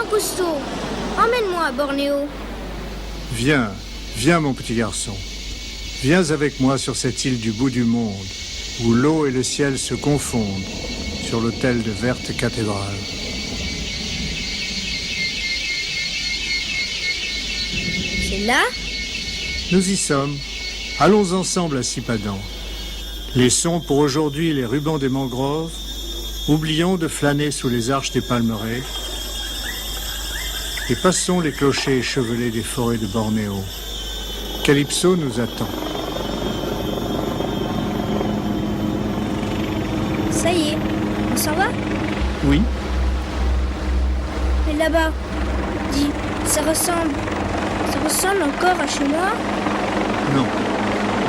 Viens, Cousteau. Emmène-moi à Bornéo. Viens, viens mon petit garçon. Viens avec moi sur cette île du bout du monde, où l'eau et le ciel se confondent, sur l'autel de Verte Cathédrale. C'est là? Nous y sommes. Allons ensemble à Sipadan. Laissons pour aujourd'hui les rubans des mangroves. Oublions de flâner sous les arches des palmeraies. Et passons les clochers échevelés des forêts de Bornéo. Calypso nous attend. Ça y est, on s'en va? Oui, Mais là-bas, dis, ça ressemble encore à chez moi? non.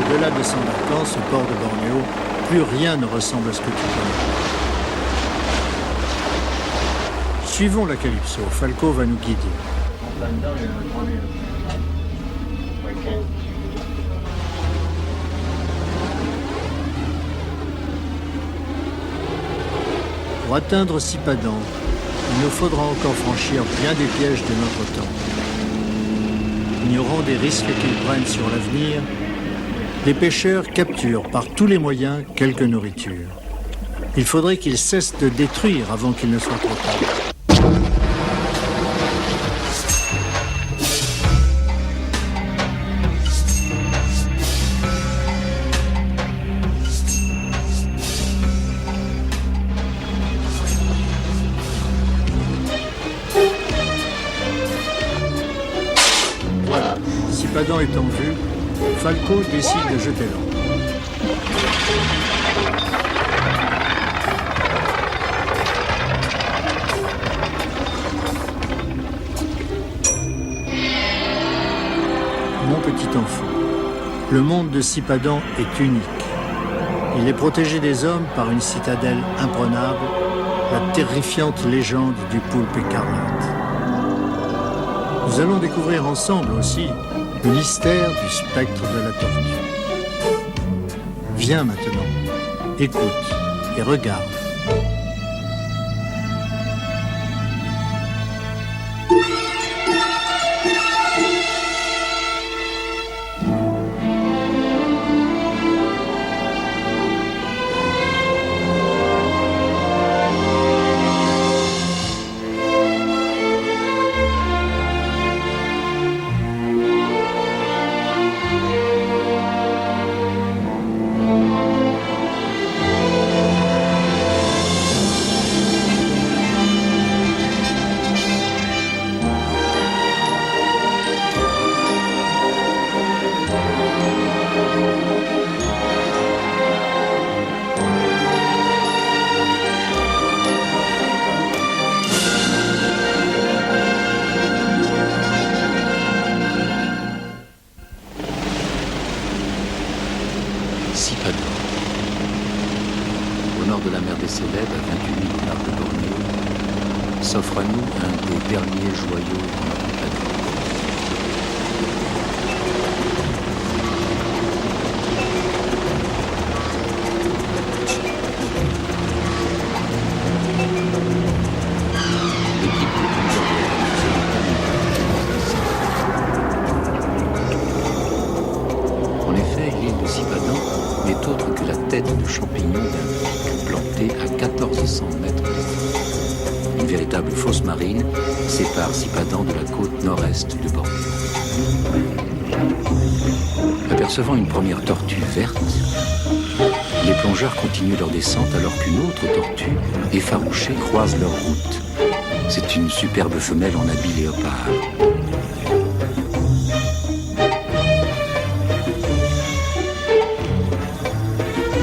Au-delà de 100 vacances au port de Bornéo, plus rien ne ressemble à ce que tu connais. Suivons la Calypso. Falco va nous guider. Pour atteindre Sipadan, il nous faudra encore franchir bien des pièges de notre temps. Ignorant des risques qu'ils prennent sur l'avenir, les pêcheurs capturent par tous les moyens quelque nourriture. Il faudrait qu'ils cessent de détruire avant qu'il ne soit trop tard. Voilà, Sipadan est en vue, Falco décide de jeter l'ancre. Mon petit enfant, le monde de Sipadan est unique. Il est protégé des hommes par une citadelle imprenable, la terrifiante légende du poulpe écarlate. Nous allons découvrir ensemble aussi le mystère du spectre de la tortue. Viens maintenant, écoute et regarde. Sipadan. Au nord de la mer des Célèbres, à 28 000 au large de Bornéo, s'offre à nous un des derniers joyaux de notre planète. En effet, l'île de Sipadan n'est autre que la tête de champignon d'un pic planté à 1400 mètres d'altitude. Une véritable fosse marine sépare Sipadan de la côte nord-est de Bornéo. Apercevant une première tortue verte, les plongeurs continuent leur descente alors qu'une autre tortue, effarouchée, croise leur route. C'est une superbe femelle en habit léopard.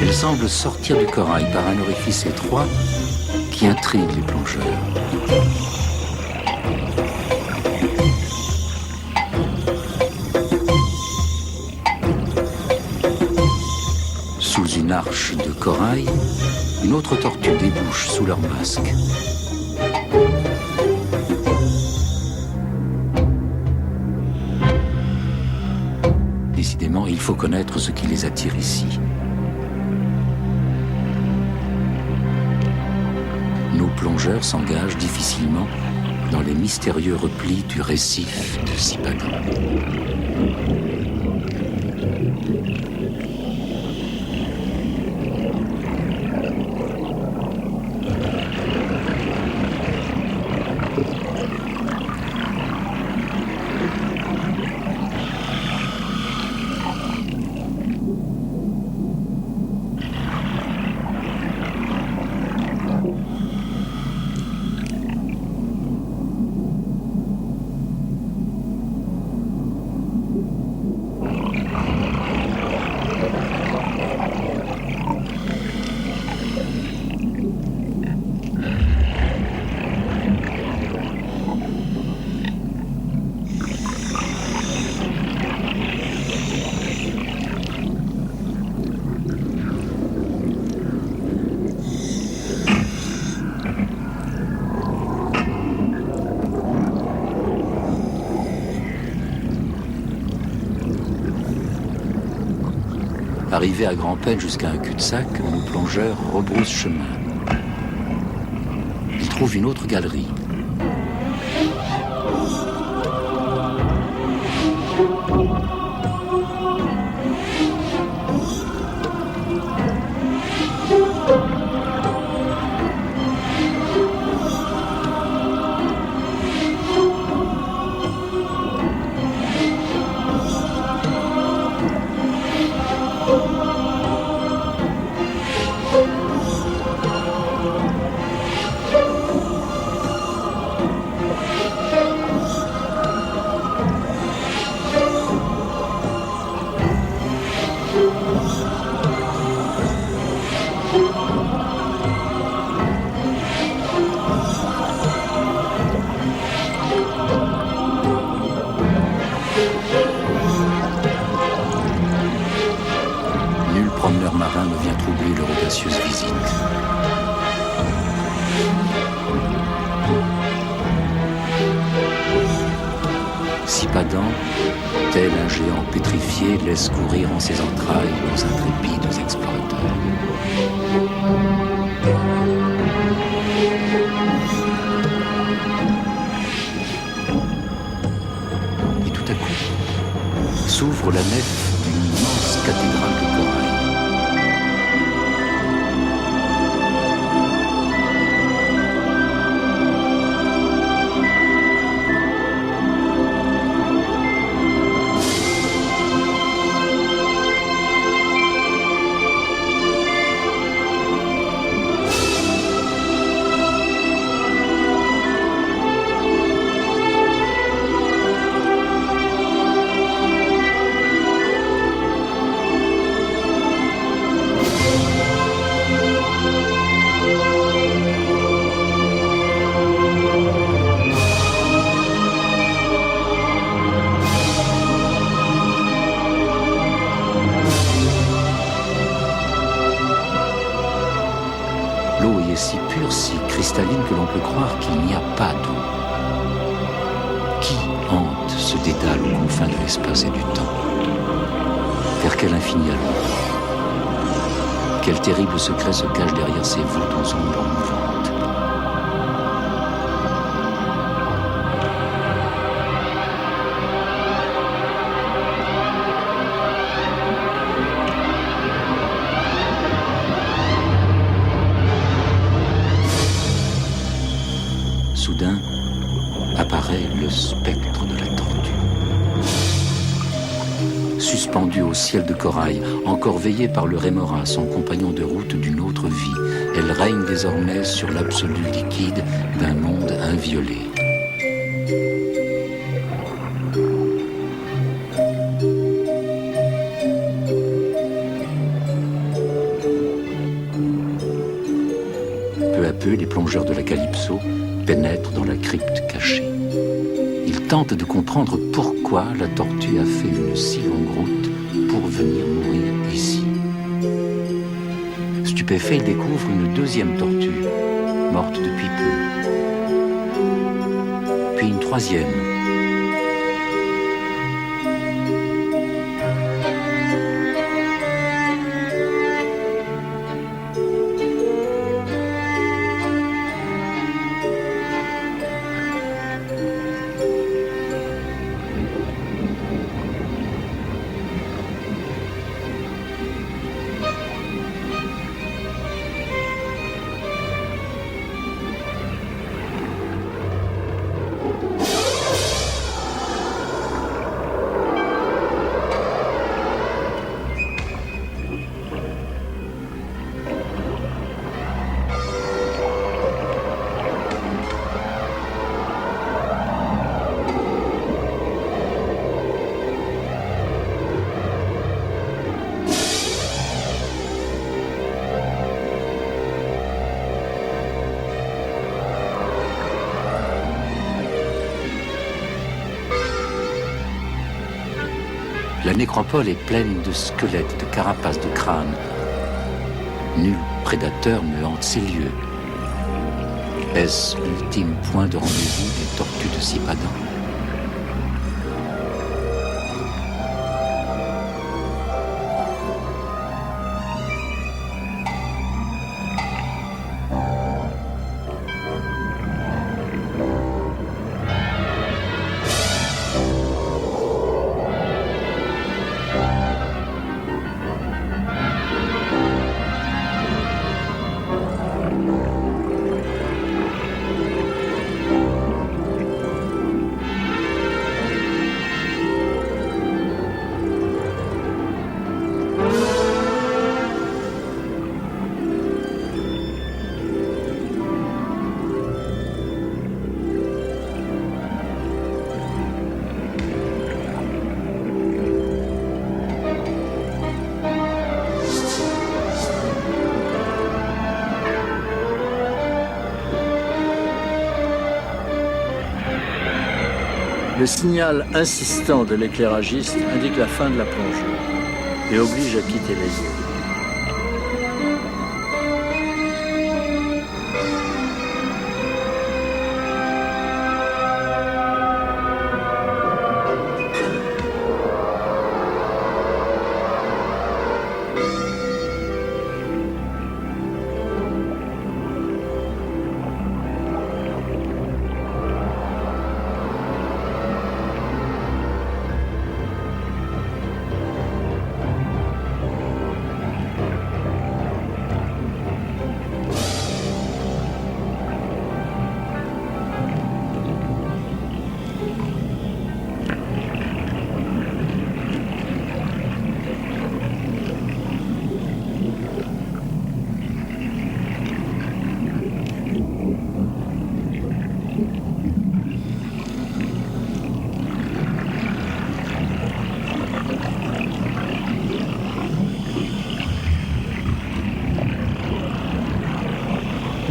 Elle semble sortir du corail par un orifice étroit qui intrigue les plongeurs. Sous une arche de corail, une autre tortue débouche sous leur masque. Décidément, il faut connaître ce qui les attire ici. Nos plongeurs s'engagent difficilement dans les mystérieux replis du récif de Sipadan. Arrivé à grand-peine jusqu'à un cul-de-sac, nos plongeurs rebroussent chemin. Ils trouvent une autre galerie. Sipadan, tel un géant pétrifié, laisse courir en ses entrailles nos intrépides explorateurs. Et tout à coup, s'ouvre la nef d'une immense cathédrale de corail. L'eau y est si pure, si cristalline que l'on peut croire qu'il n'y a pas d'eau. Qui hante ce dédale aux confins de l'espace et du temps? Vers quel infini allons-nous? Quel terrible secret se cache derrière ces voûtes aux ombres mouvantes? Soudain, apparaît le spectre de la tortue. Suspendue au ciel de corail, encore veillée par le rémora, son compagnon de route d'une autre vie, elle règne désormais sur l'absolu liquide d'un monde inviolé. Peu à peu, les plongeurs de la Calypso pénètrent dans la crypte cachée. Ils tentent de comprendre pourquoi la tortue a fait une si longue route pour venir mourir ici. Stupéfait, ils découvrent une deuxième tortue, morte depuis peu. Puis une troisième. La nécropole est pleine de squelettes, de carapaces, de crânes. Nul prédateur ne hante ces lieux. Est-ce l'ultime point de rendez-vous des tortues de Sipadan? Le signal insistant de l'éclairagiste indique la fin de la plongée et oblige à quitter les lieux.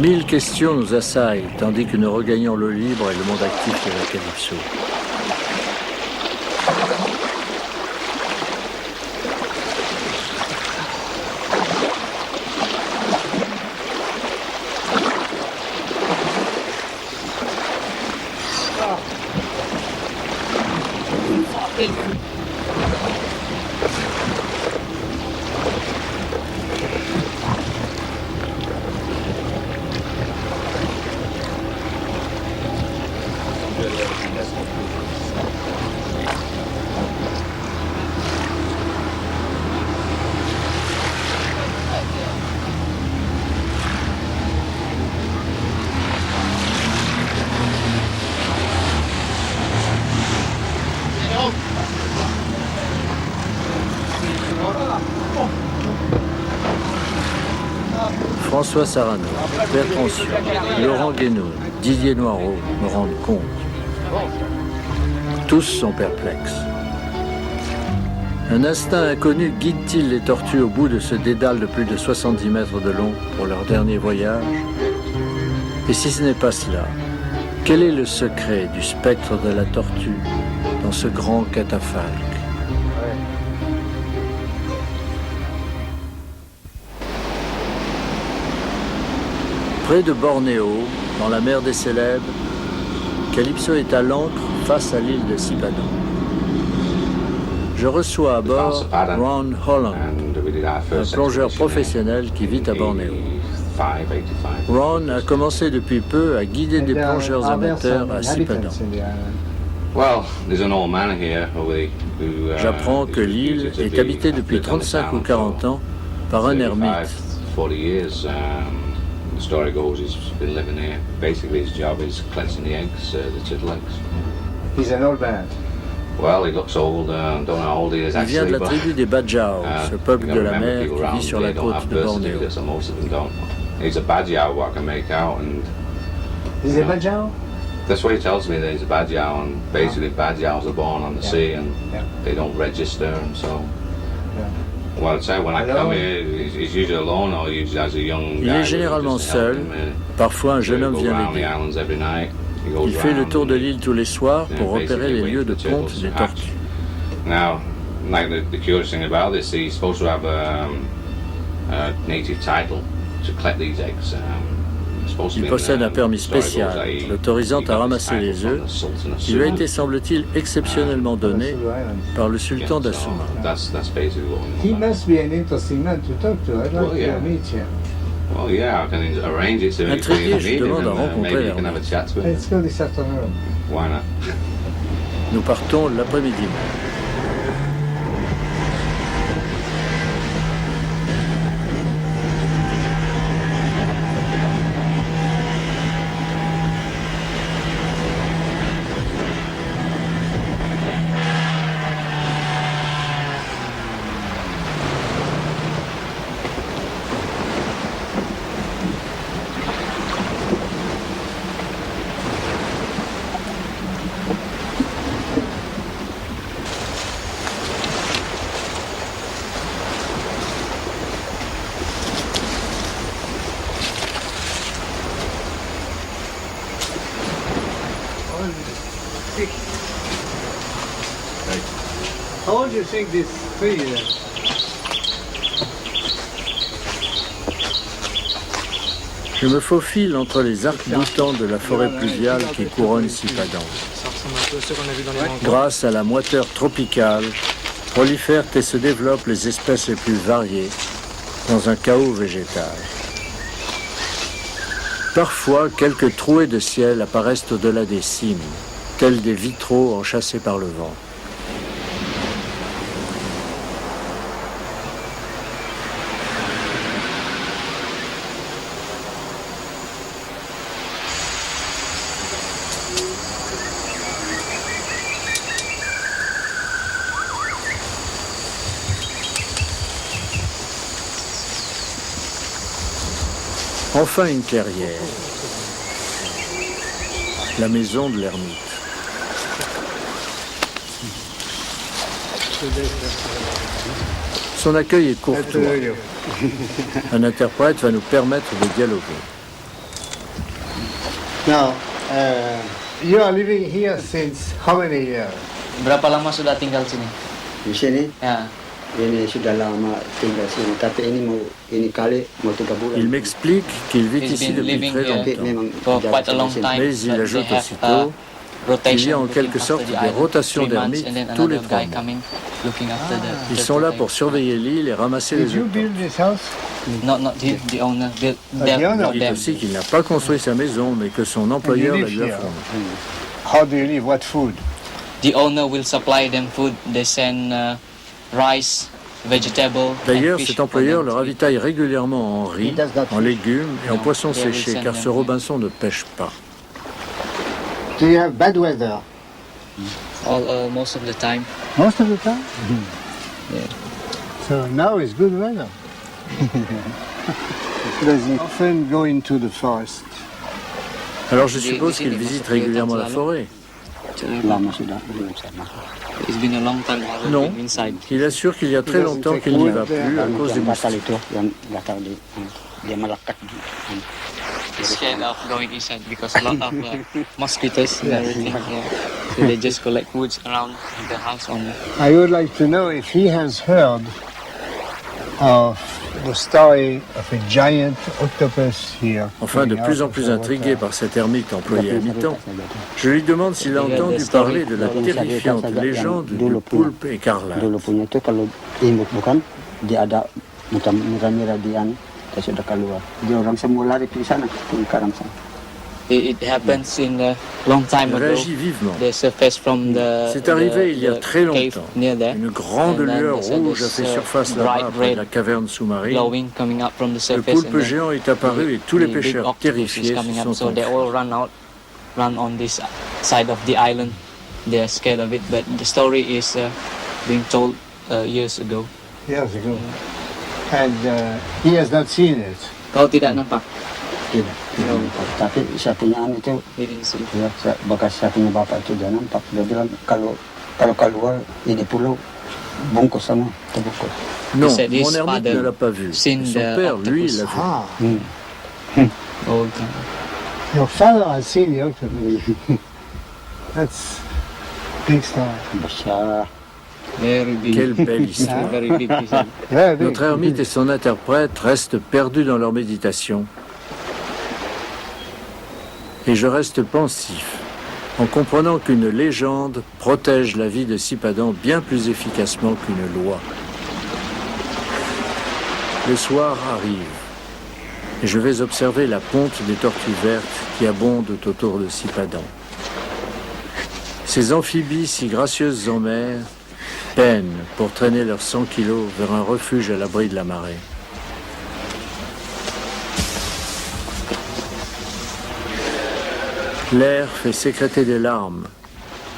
Mille questions nous assaillent, tandis que nous regagnons l'eau libre et le monde actif de la Calypso. François Sarano, Bertrand Sueur, Laurent Guénoun, Didier Noireau me rendent compte. Tous sont perplexes. Un instinct inconnu guide-t-il les tortues au bout de ce dédale de plus de 70 mètres de long pour leur dernier voyage? Et si ce n'est pas cela, quel est le secret du spectre de la tortue dans ce grand catafalque? Près de Bornéo, dans la mer des Célèbres, Calypso est à l'ancre face à l'île de Sipadan. Je reçois à bord Ron Holland, un plongeur professionnel qui vit à Bornéo. Ron a commencé depuis peu à guider des plongeurs amateurs à Sipadan. J'apprends que l'île est habitée depuis 35 ou 40 ans par un ermite. The story goes he's been living here. Basically his job is cleansing the eggs, the turtle eggs. He's an old man. Well, he looks old, don't know how old he is Il vient de actually, la tribu des Badjao, ce peuple de la mer qui vit sur la côte de Bornéo. So most of them don't. He's a Badjao, what I can make out, and Is he a Badjao? that's what he tells me, that he's a Badjao, and basically Badjaos are born on the sea and they don't register, and so. Well, I'd say when I come here, he's usually alone or usually as a young guy. Il est généralement seul, parfois un jeune homme vient l'aider. Il fait le tour de l'île tous les soirs pour repérer les lieux de ponte des tortues. Now, like the curious thing about this, he's supposed to have a native title to collect these eggs. Il possède un permis spécial l'autorisant à ramasser les œufs qui lui a été, semble-t-il, exceptionnellement donné par le sultan d'Assouma. He must be an interesting man to talk to. I'd like to meet him. Well, yeah, I can arrange it so you Intrigué, can je meet him demande à and rencontrer maybe you can have a l'ermite. chat to him. Let's go this afternoon. Why not? Nous partons l'après-midi même. How old do you think this tree is? Je me faufile entre les arcs-boutants de la forêt pluviale qui couronne Sipadan. Ça ressemble un peu à ceux qu'on a vu dans les mangroves. Grâce à la moiteur tropicale, prolifèrent et se développent les espèces les plus variées dans un chaos végétal. Parfois, quelques trouées de ciel apparaissent au-delà des cimes, tels des vitraux enchâssés par le vent. Enfin une clairière, la maison de l'ermite. Son accueil est courtois. Un interprète va nous permettre de dialoguer. Now, you are living here since how many years? Berapa lama sudah tinggal sini? Di sini Ya. ini sudah lama tinggal sini, tapi ini kali mau 3 bulan. Il m'explique qu'il vit He's ici been depuis living très here Tapi longtemps. memang for jarang quite a long sini. time. Mais il but ajoute they have, aussitôt rotation qu'il y a en looking quelque after sorte the des island. rotations 3 months, d'ermites and then tous les another 3 guy mois. coming, looking after Ils the sont là rotation. pour surveiller l'île et ramasser Did les you œufs. build this house? Not he, the owner built the them. owner. Il dit them. aussi qu'il n'a pas construit sa maison, mais que son employeur la live lui a here. fournie. How do you live? What food? The owner will supply them food. They send rice, vegetable. D'ailleurs, and fish cet for employeur them le to eat. ravitaille régulièrement en riz, en légumes et en poissons séchés, car ce Robinson ne pêche pas. Do you have bad weather? Most of the time. Most of the time? So now it's good weather. Does he often go into the forest? Alors je suppose qu'il visite régulièrement la forêt. Lama sudah belum sana. It's been a long time I Non. been inside. Il assure qu'il y a très longtemps qu'il n'y va plus à cause des Yang batal moustiques. itu, yang batal dia melekat di. Scared of going inside because a lot of mosquitoes and everything. Yeah. So they just collect woods around the house only. I would like to know if he has heard of the story of a giant octopus here. Enfin, de coming plus out en of plus the intrigué water. par cet ermite employé à mi-temps, je lui demande s'il a entendu parler de la terrifiante légende du poulpe écarlate. Dulu punya itu kalau imut bukan dia ada macam merah-merah di anu, sudah keluar. Dia orang semua lari di sana, di karang sana. It happens in a long time Il ago. réagit vivement. They surfaced from the. C'est arrivé il y a très cave longtemps. near there. Une grande And then lueur there's rouge a this, fait surface bright là-bas près de la red caverne sous-marine. glowing coming up from the Le surface. poulpe and then géant est apparu et tous les the big pêcheurs octopus is terrifiés coming se up, sont so they enfuis. all run on this side of the island. They are scared of it, but the story is being told years ago. Years ago. And he has not seen it. Kau tidak nampak? Tidak. Tapi satunya anu itu He didn't see. ya bekas satunya bapak itu dia nampak. Dia bilang kalau keluar ini pulau bungkus sama terbungkus. Non, said his mon ermite father ne l'a pas vu. seen Son the père, lui, octopus. l'a vu. Ah, Old time. your father has seen the octopus. That's big story. Besar. Very big. Quelle belle histoire. Very big, he said. Very big. Notre ermite et son interprète restent perdus dans leur méditation. Et je reste pensif en comprenant qu'une légende protège la vie de Sipadan bien plus efficacement qu'une loi. Le soir arrive et je vais observer la ponte des tortues vertes qui abondent autour de Sipadan. Ces amphibies si gracieuses en mer peinent pour traîner leurs 100 kilos vers un refuge à l'abri de la marée. L'air fait sécréter des larmes,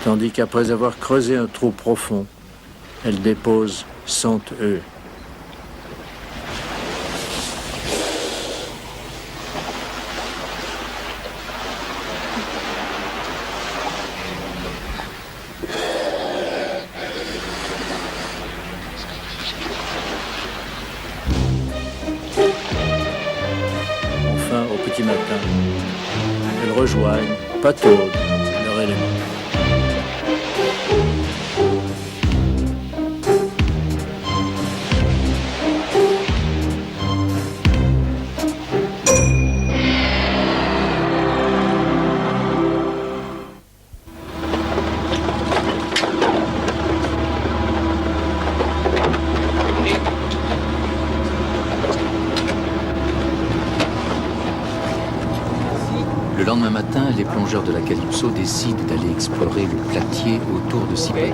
tandis qu'après avoir creusé un trou profond, elles déposent 100 œufs. Enfin, au petit matin, elles rejoignent, pataudes, leur élément. Le lendemain matin, les plongeurs de la Calypso décident d'aller explorer le platier autour de Sipadan.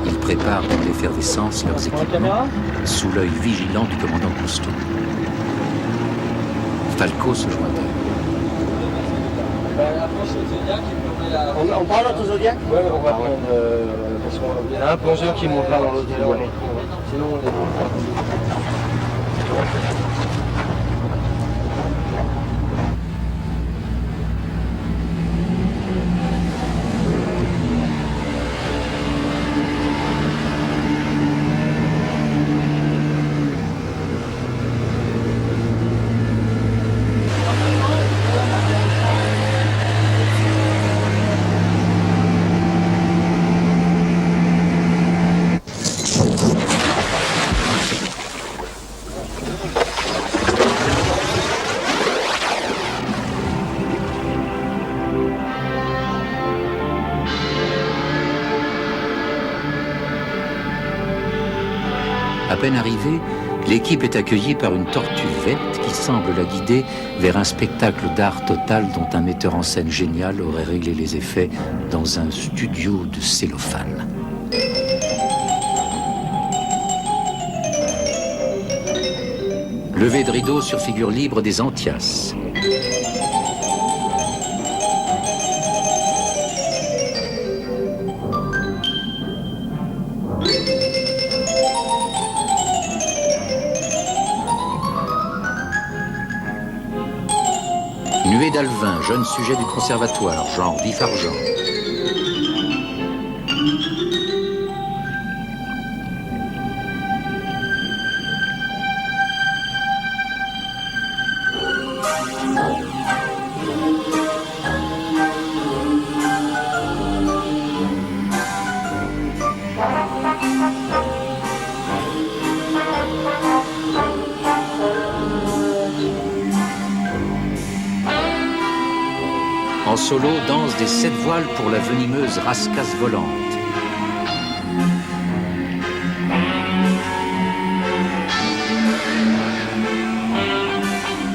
Ils préparent dans l'effervescence leurs équipements sous l'œil vigilant du commandant Cousteau. Falco se joint d'eux. On parle au Zodiac? Ouais, on va prendre. Parce qu'il y en a un plongeur qui montera dans l'autre éloigné. Sinon, on est. À peine arrivée, l'équipe est accueillie par une tortue verte qui semble la guider vers un spectacle d'art total dont un metteur en scène génial aurait réglé les effets dans un studio de cellophane. Levé de rideau sur figure libre des Antias. Nuée d'Alvin, jeune sujet du conservatoire, genre vif argent. En solo, danse des 7 voiles pour la venimeuse rascasse volante.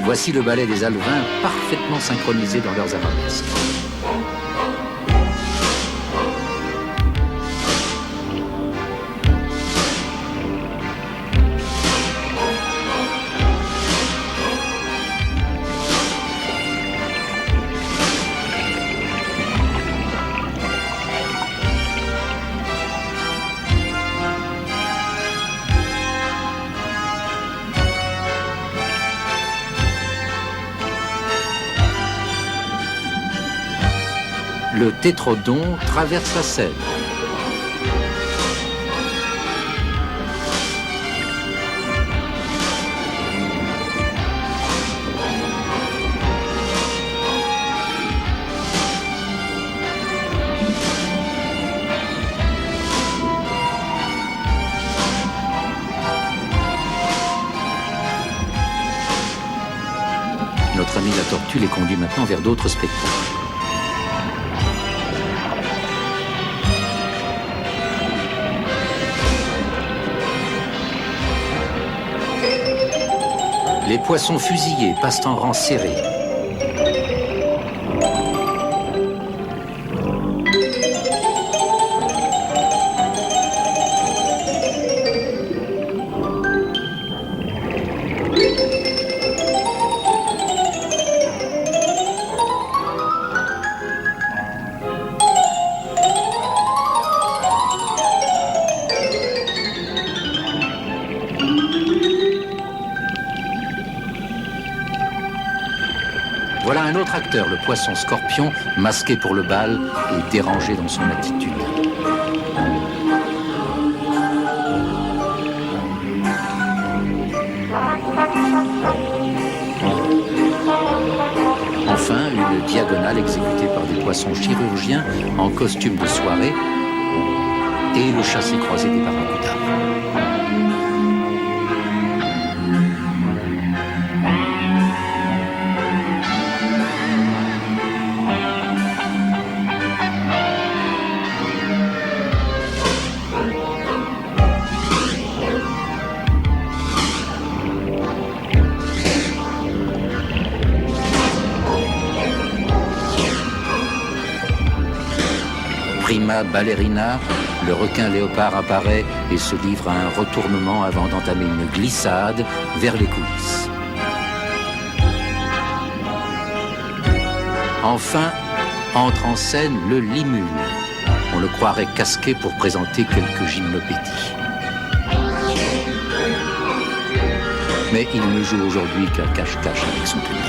Voici le ballet des Alvins parfaitement synchronisé dans leurs arabesques. Le tétrodon traverse la Seine. Notre ami la tortue les conduit maintenant vers d'autres spectacles. Les poissons fusillés passent en rang serré. Voilà un autre acteur, le poisson scorpion, masqué pour le bal et dérangé dans son attitude. Enfin, une diagonale exécutée par des poissons chirurgiens en costume de soirée et le chassé-croisé des barracudas. Prima ballerina, le requin léopard apparaît et se livre à un retournement avant d'entamer une glissade vers les coulisses. Enfin, entre en scène le limule. On le croirait casqué pour présenter quelques gymnopédies. Mais il ne joue aujourd'hui qu'à cache-cache avec son public.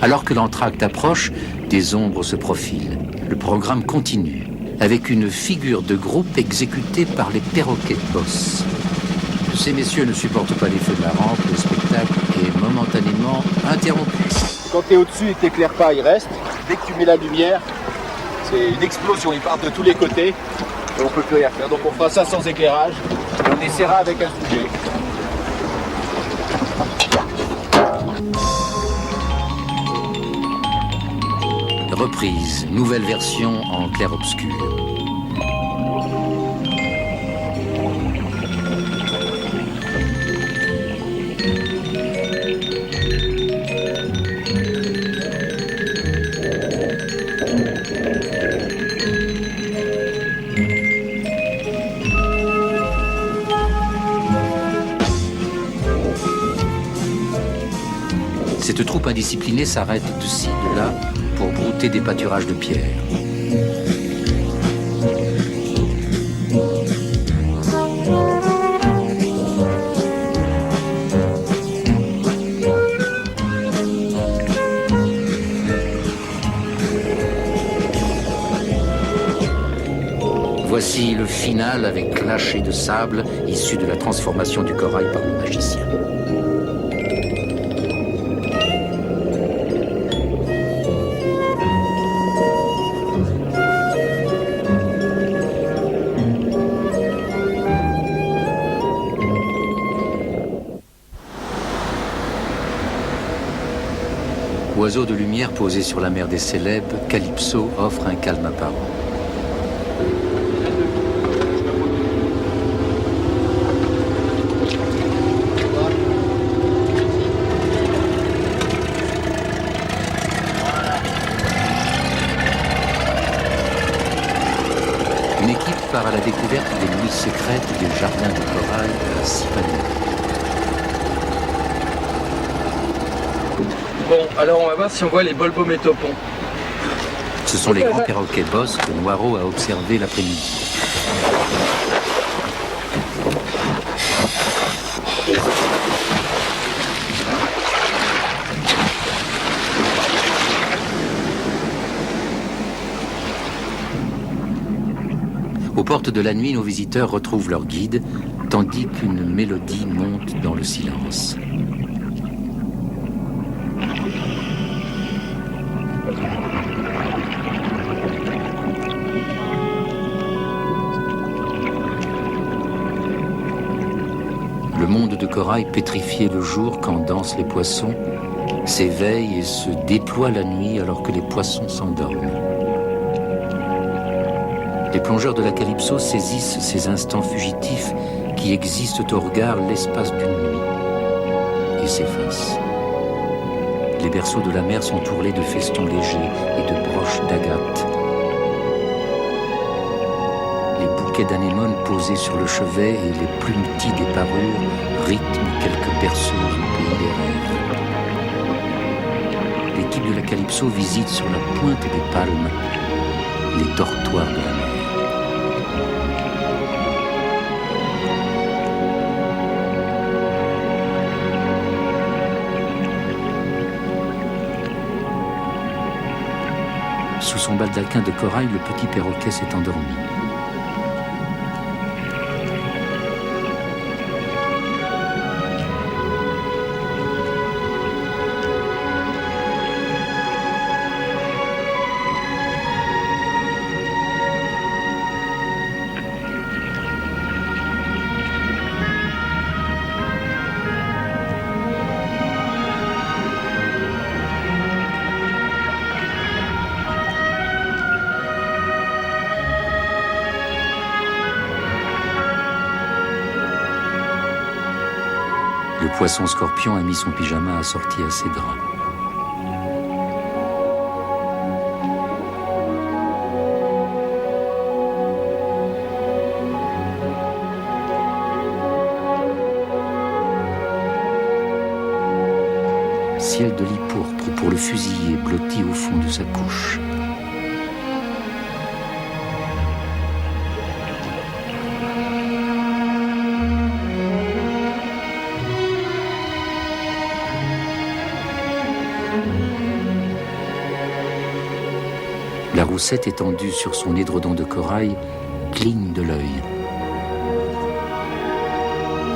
Alors que l'entracte approche, des ombres se profilent. Le programme continue, avec une figure de groupe exécutée par les perroquets de boss. Ces messieurs ne supportent pas les feux de la rampe, le spectacle est momentanément interrompu. Quand tu es au-dessus et que tu n'éclaires pas, il reste. Dès que tu mets la lumière, c'est une explosion, il part de tous les côtés et on peut plus rien faire. Donc on fera ça sans éclairage et on essaiera avec un sujet. Reprise, nouvelle version en clair-obscur. Cette troupe indisciplinée s'arrête de ci, de là, pour brouter des pâturages de pierre. Voici le final avec lâcher de sable issu de la transformation du corail par le magicien. Oiseau de lumière posé sur la mer des Célèbes, Calypso offre un calme apparent. Une équipe part à la découverte des nuits secrètes des jardins de corail à Sipadan. Bon, alors on va voir si on voit les bolbométopons. Ce sont les grands perroquets bosses que Noirot a observés l'après-midi. Aux portes de la nuit, nos visiteurs retrouvent leur guide, tandis qu'une mélodie monte dans le silence. Le monde de corail pétrifié le jour quand dansent les poissons s'éveille et se déploie la nuit alors que les poissons s'endorment. Les plongeurs de la Calypso saisissent ces instants fugitifs qui existent au regard l'espace d'une nuit et s'effacent. Les berceaux de la mer sont ourlés de festons légers et de broches d'agate. Les bouquets d'anémones posés sur le chevet et les plumetis des parures rythment quelques berceuses au pays des rêves. L'équipe de la Calypso visite sur la pointe des palmes les dortoirs de la mer. Sous son baldaquin de corail, le petit perroquet s'est endormi. Le poisson scorpion a mis son pyjama assorti à ses draps. Ciel de lit pourpre pour le fusiller blotti au fond de sa couche. La roussette étendue sur son édredon de corail cligne de l'œil.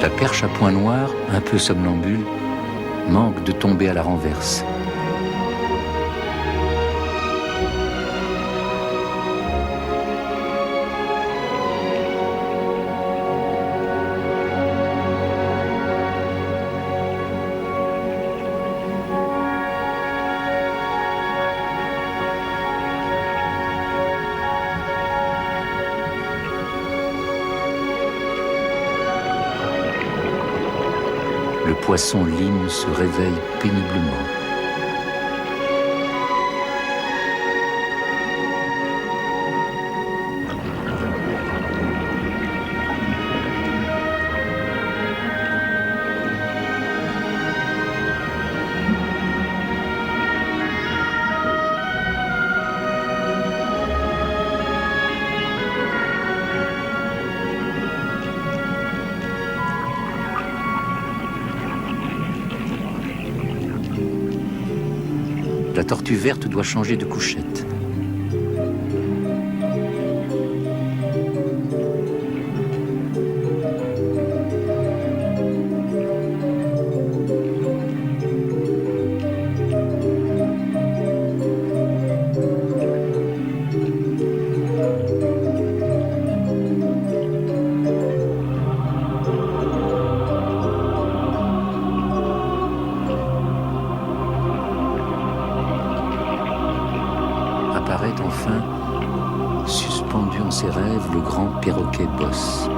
La perche à point noir, un peu somnambule, manque de tomber à la renverse. Le poisson lime se réveille péniblement. La tortue verte doit changer de couchette. Apparaît enfin, suspendu en ses rêves, le grand perroquet bosse.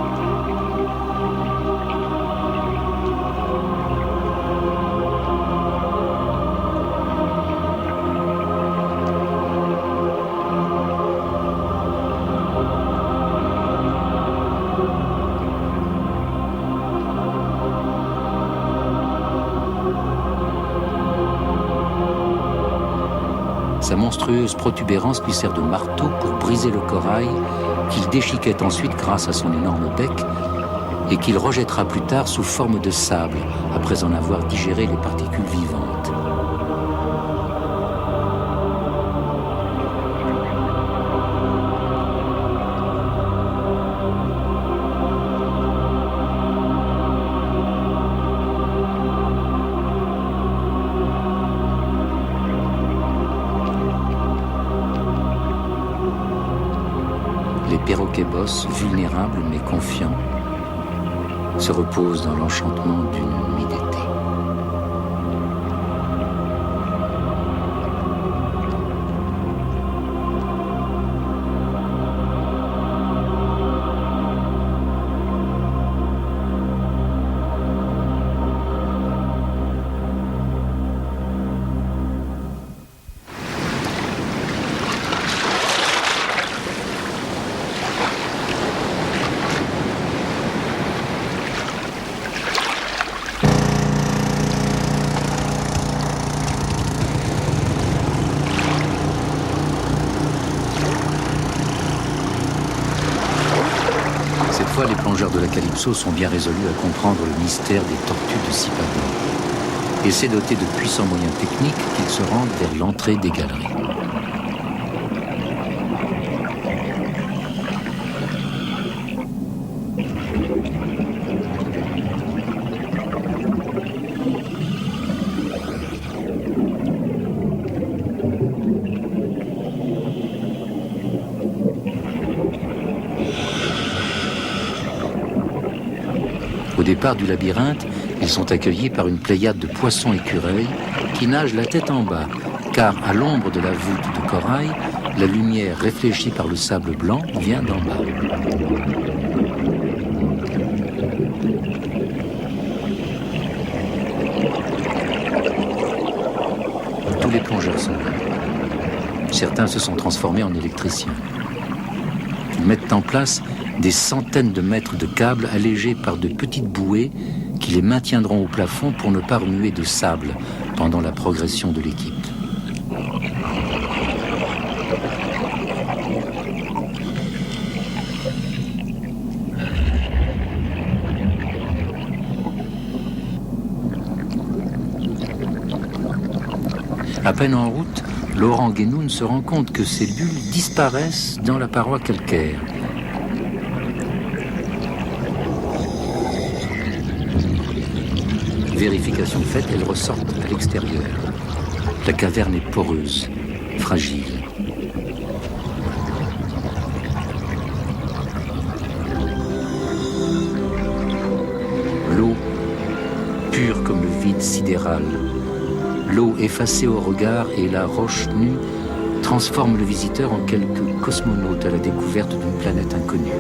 Sa monstrueuse protubérance lui sert de marteau pour briser le corail qu'il déchiquette ensuite grâce à son énorme bec et qu'il rejettera plus tard sous forme de sable après en avoir digéré les particules vivantes. Les perroquets bosses, vulnérables mais confiants, se reposent dans l'enchantement d'une nuit d'été. Les plongeurs de la Calypso sont bien résolus à comprendre le mystère des tortues de Sipadan et c'est doté de puissants moyens techniques qu'ils se rendent vers l'entrée des galeries. Au départ du labyrinthe, ils sont accueillis par une pléiade de poissons écureuils qui nagent la tête en bas, car à l'ombre de la voûte de corail, la lumière réfléchie par le sable blanc vient d'en bas. Tous les plongeurs sont là. Certains se sont transformés en électriciens. Ils mettent en place des centaines de mètres de câbles allégés par de petites bouées qui les maintiendront au plafond pour ne pas remuer de sable pendant la progression de l'équipe. À peine en route, Laurent Guénoun se rend compte que ces bulles disparaissent dans la paroi calcaire. Vérification faite, elles ressortent à l'extérieur. La caverne est poreuse, fragile. L'eau, pure comme le vide sidéral. L'eau effacée au regard et la roche nue transforment le visiteur en quelque cosmonaute à la découverte d'une planète inconnue.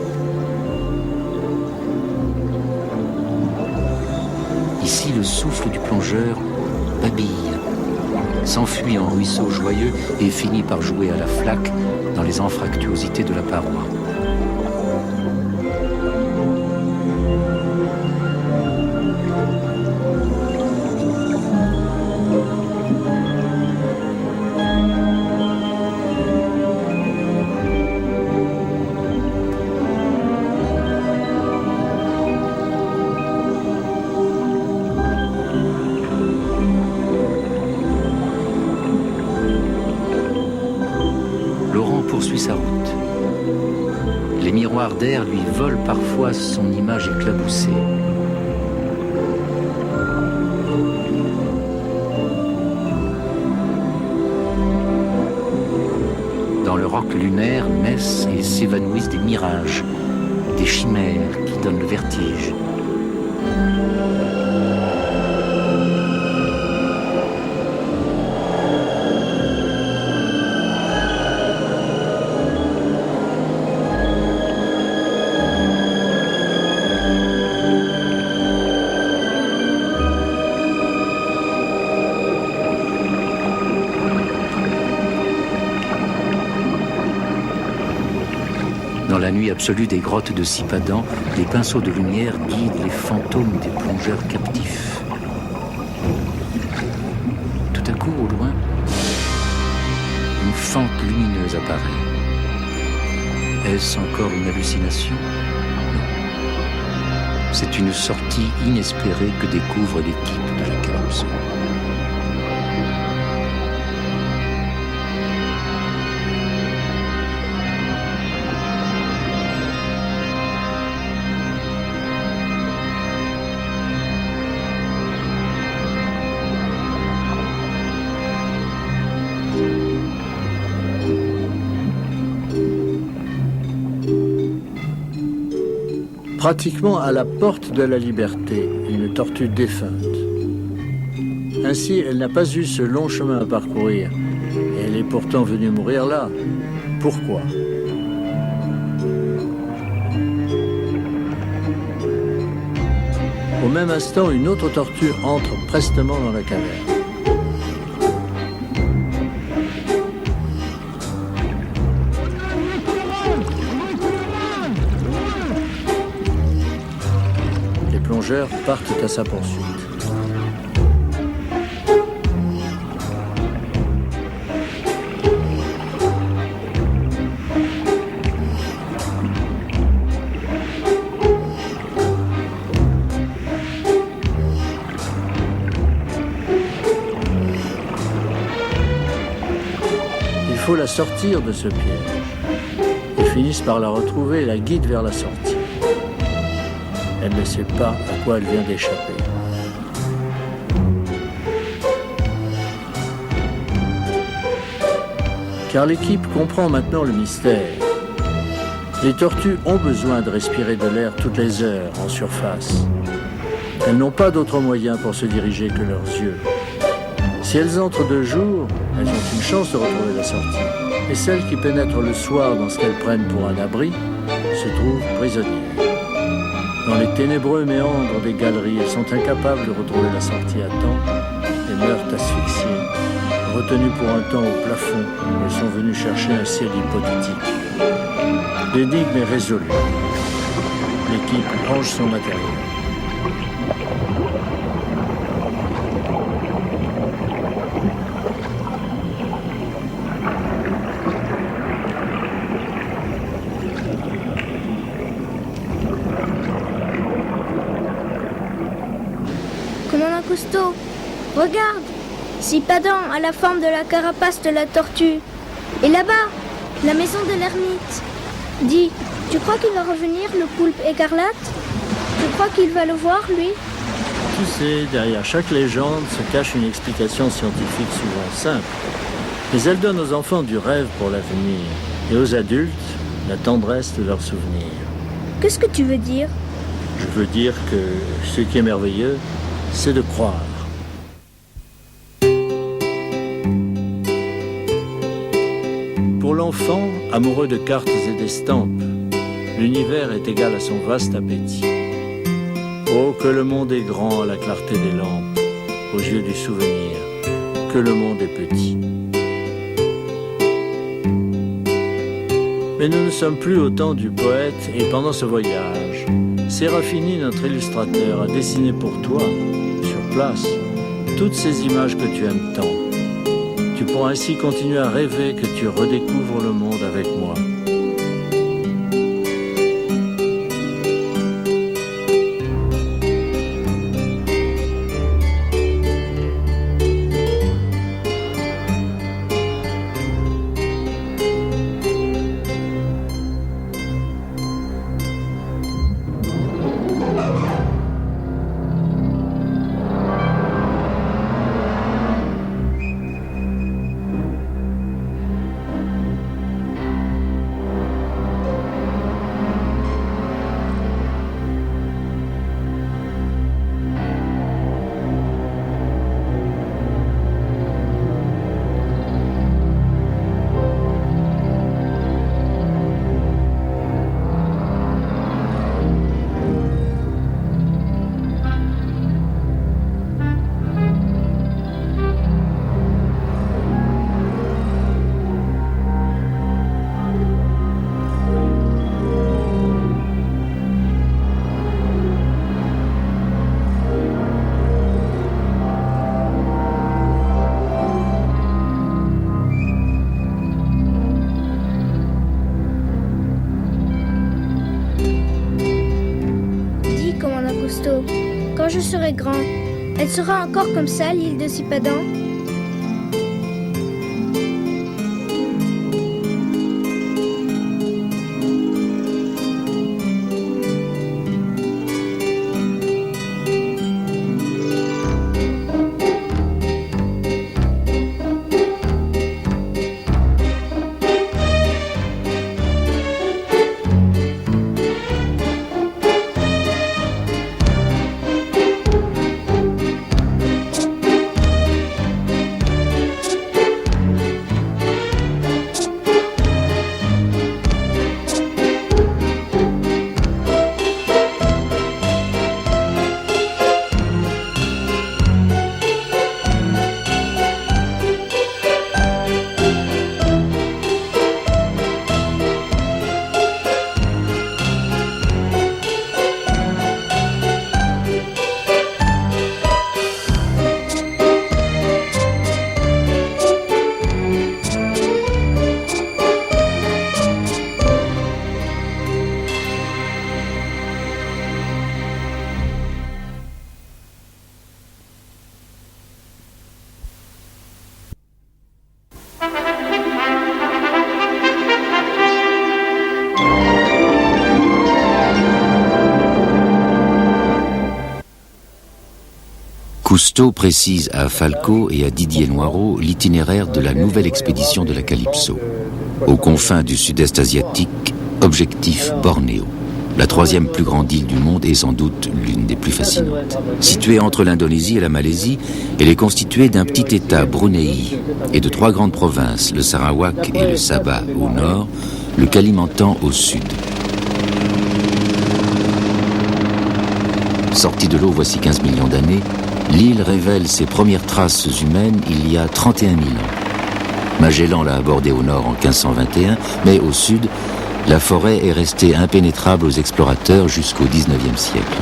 Ici, le souffle du plongeur babille, s'enfuit en ruisseau joyeux et finit par jouer à la flaque dans les anfractuosités de la paroi. Poursuit sa route. Les miroirs d'air lui volent parfois son image éclaboussée. Dans le roc lunaire naissent et s'évanouissent des mirages, des chimères qui donnent le vertige. Dans la nuit absolue des grottes de Sipadan, les pinceaux de lumière guident les fantômes des plongeurs captifs. Tout à coup, au loin, fente lumineuse apparaît. Est-ce encore une hallucination? Non. C'est une sortie inespérée que découvre l'équipe de laquelle nous sommes. Pratiquement à la porte de la liberté, une tortue défunte. Ainsi, elle n'a pas eu ce long chemin à parcourir. Et elle est pourtant venue mourir là. Pourquoi? Au même instant, une autre tortue entre prestement dans la caverne. Les plongeurs partent à sa poursuite. Il faut la sortir de ce piège. Ils finissent par la retrouver et la guident vers la sortie. Elle ne sait pas à quoi elle vient d'échapper. Car l'équipe comprend maintenant le mystère. Les tortues ont besoin de respirer de l'air toutes les heures en surface. Elles n'ont pas d'autre moyen pour se diriger que leurs yeux. Si elles entrent de jour, elles ont une chance de retrouver la sortie. Et celles qui pénètrent le soir dans ce qu'elles prennent pour un abri se trouvent prisonnières. Dans les ténébreux méandres des galeries, elles sont incapables de retrouver la sortie à temps et meurent asphyxiées. Retenues pour un temps au plafond, elles sont venues chercher un ciel hypothétique. L'énigme est résolue. L'équipe range son matériel. Commandant Cousteau, regarde! Sippadan a la forme de la carapace de la tortue. Et là-bas, la maison de l'ermite. Dis, tu crois qu'il va revenir, le poulpe écarlate? Tu crois qu'il va le voir, lui? Tu sais, derrière chaque légende se cache une explication scientifique souvent simple. Mais elle donne aux enfants du rêve pour l'avenir et aux adultes la tendresse de leurs souvenirs. Qu'est-ce que tu veux dire? Je veux dire que ce qui est merveilleux, c'est de croire. Pour l'enfant, amoureux de cartes et d'estampes, l'univers est égal à son vaste appétit. Oh, que le monde est grand à la clarté des lampes, aux yeux du souvenir, que le monde est petit. Mais nous ne sommes plus au temps du poète et pendant ce voyage, Sérafini, notre illustrateur, a dessiné pour toi, sur place, toutes ces images que tu aimes tant. Tu pourras ainsi continuer à rêver que tu redécouvres le monde avec moi. quand je serai grand, elle sera encore comme ça, l'île de Sipadan? Cousteau précise à Falco et à Didier Noireau l'itinéraire de la nouvelle expédition de la Calypso. Aux confins du sud-est asiatique, objectif Bornéo. La troisième plus grande île du monde et sans doute l'une des plus fascinantes. Située entre l'Indonésie et la Malaisie, elle est constituée d'un petit État, Brunei, et de trois grandes provinces, le Sarawak et le Sabah au nord, le Kalimantan au sud. Sortie de l'eau voici 15 millions d'années, l'île révèle ses premières traces humaines il y a 31 000 ans. Magellan l'a abordée au nord en 1521, mais au sud, la forêt est restée impénétrable aux explorateurs jusqu'au XIXe siècle.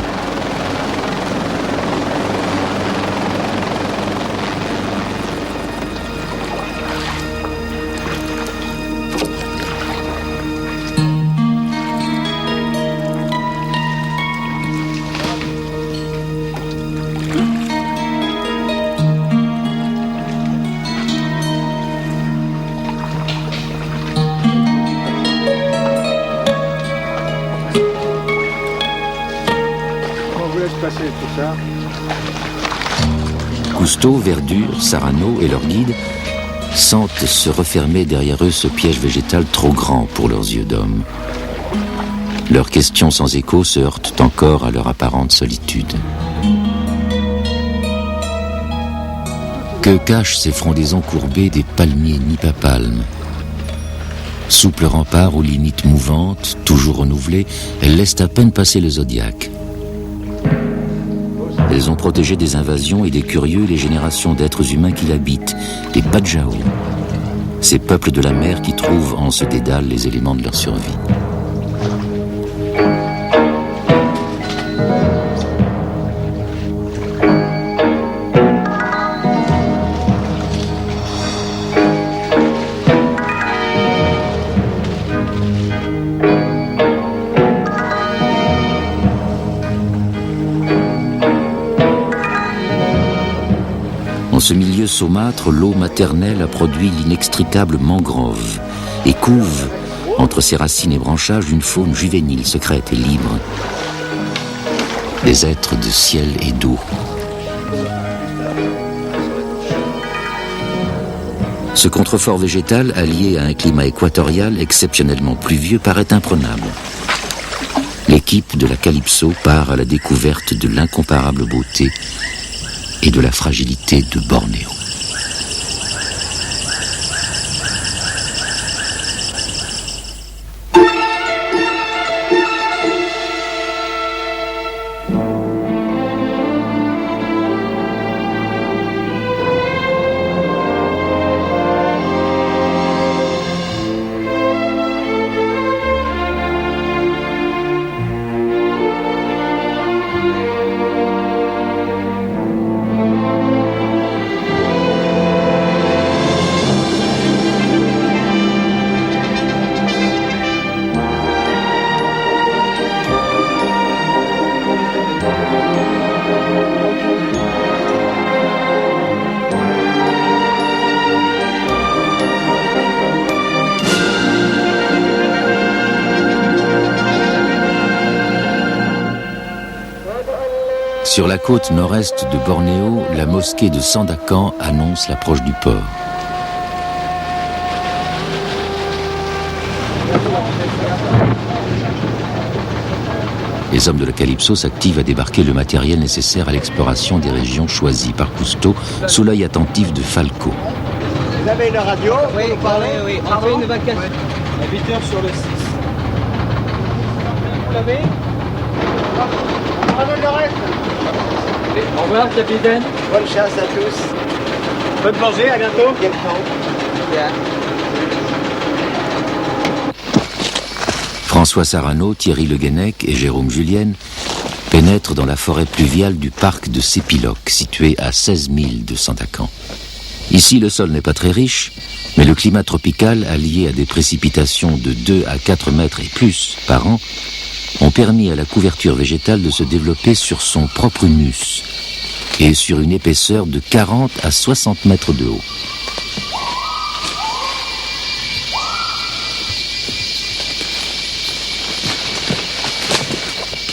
Cousteau, Verdure, Sarano et leurs guides sentent se refermer derrière eux ce piège végétal trop grand pour leurs yeux d'homme. Leurs questions sans écho se heurtent encore à leur apparente solitude. Que cachent ces frondaisons courbées des palmiers nipapalmes? Souples remparts aux limites mouvantes, toujours renouvelées, elles laissent à peine passer le zodiaque. Elles ont protégé des invasions et des curieux les générations d'êtres humains qui l'habitent, les Bajau, ces peuples de la mer qui trouvent en ce dédale les éléments de leur survie. En ce milieu saumâtre, l'eau maternelle a produit l'inextricable mangrove et couve, entre ses racines et branchages, une faune juvénile, secrète et libre. Des êtres de ciel et d'eau. Ce contrefort végétal, allié à un climat équatorial exceptionnellement pluvieux, paraît imprenable. L'équipe de la Calypso part à la découverte de l'incomparable beauté et de la fragilité de Bornéo. Sur la côte nord-est de Bornéo, la mosquée de Sandakan annonce l'approche du port. Les hommes de la Calypso s'activent à débarquer le matériel nécessaire à l'exploration des régions choisies par Cousteau sous l'œil attentif de Falco. Vous avez une radio? Oui, oui. Entre une vacation. Habiteur sur le 6. Vous l'avez? On ramène le reste. Au revoir, capitaine. Bonne chasse à tous. Bonne plongée, à bientôt. François Sarano, Thierry Le Guenec et Jérôme Julienne pénètrent dans la forêt pluviale du parc de Sépiloc, situé à 16 000 de Sandakan. Ici, le sol n'est pas très riche, mais le climat tropical, allié à des précipitations de 2 à 4 mètres et plus par an, ont permis à la couverture végétale de se développer sur son propre humus et sur une épaisseur de 40 à 60 mètres de haut.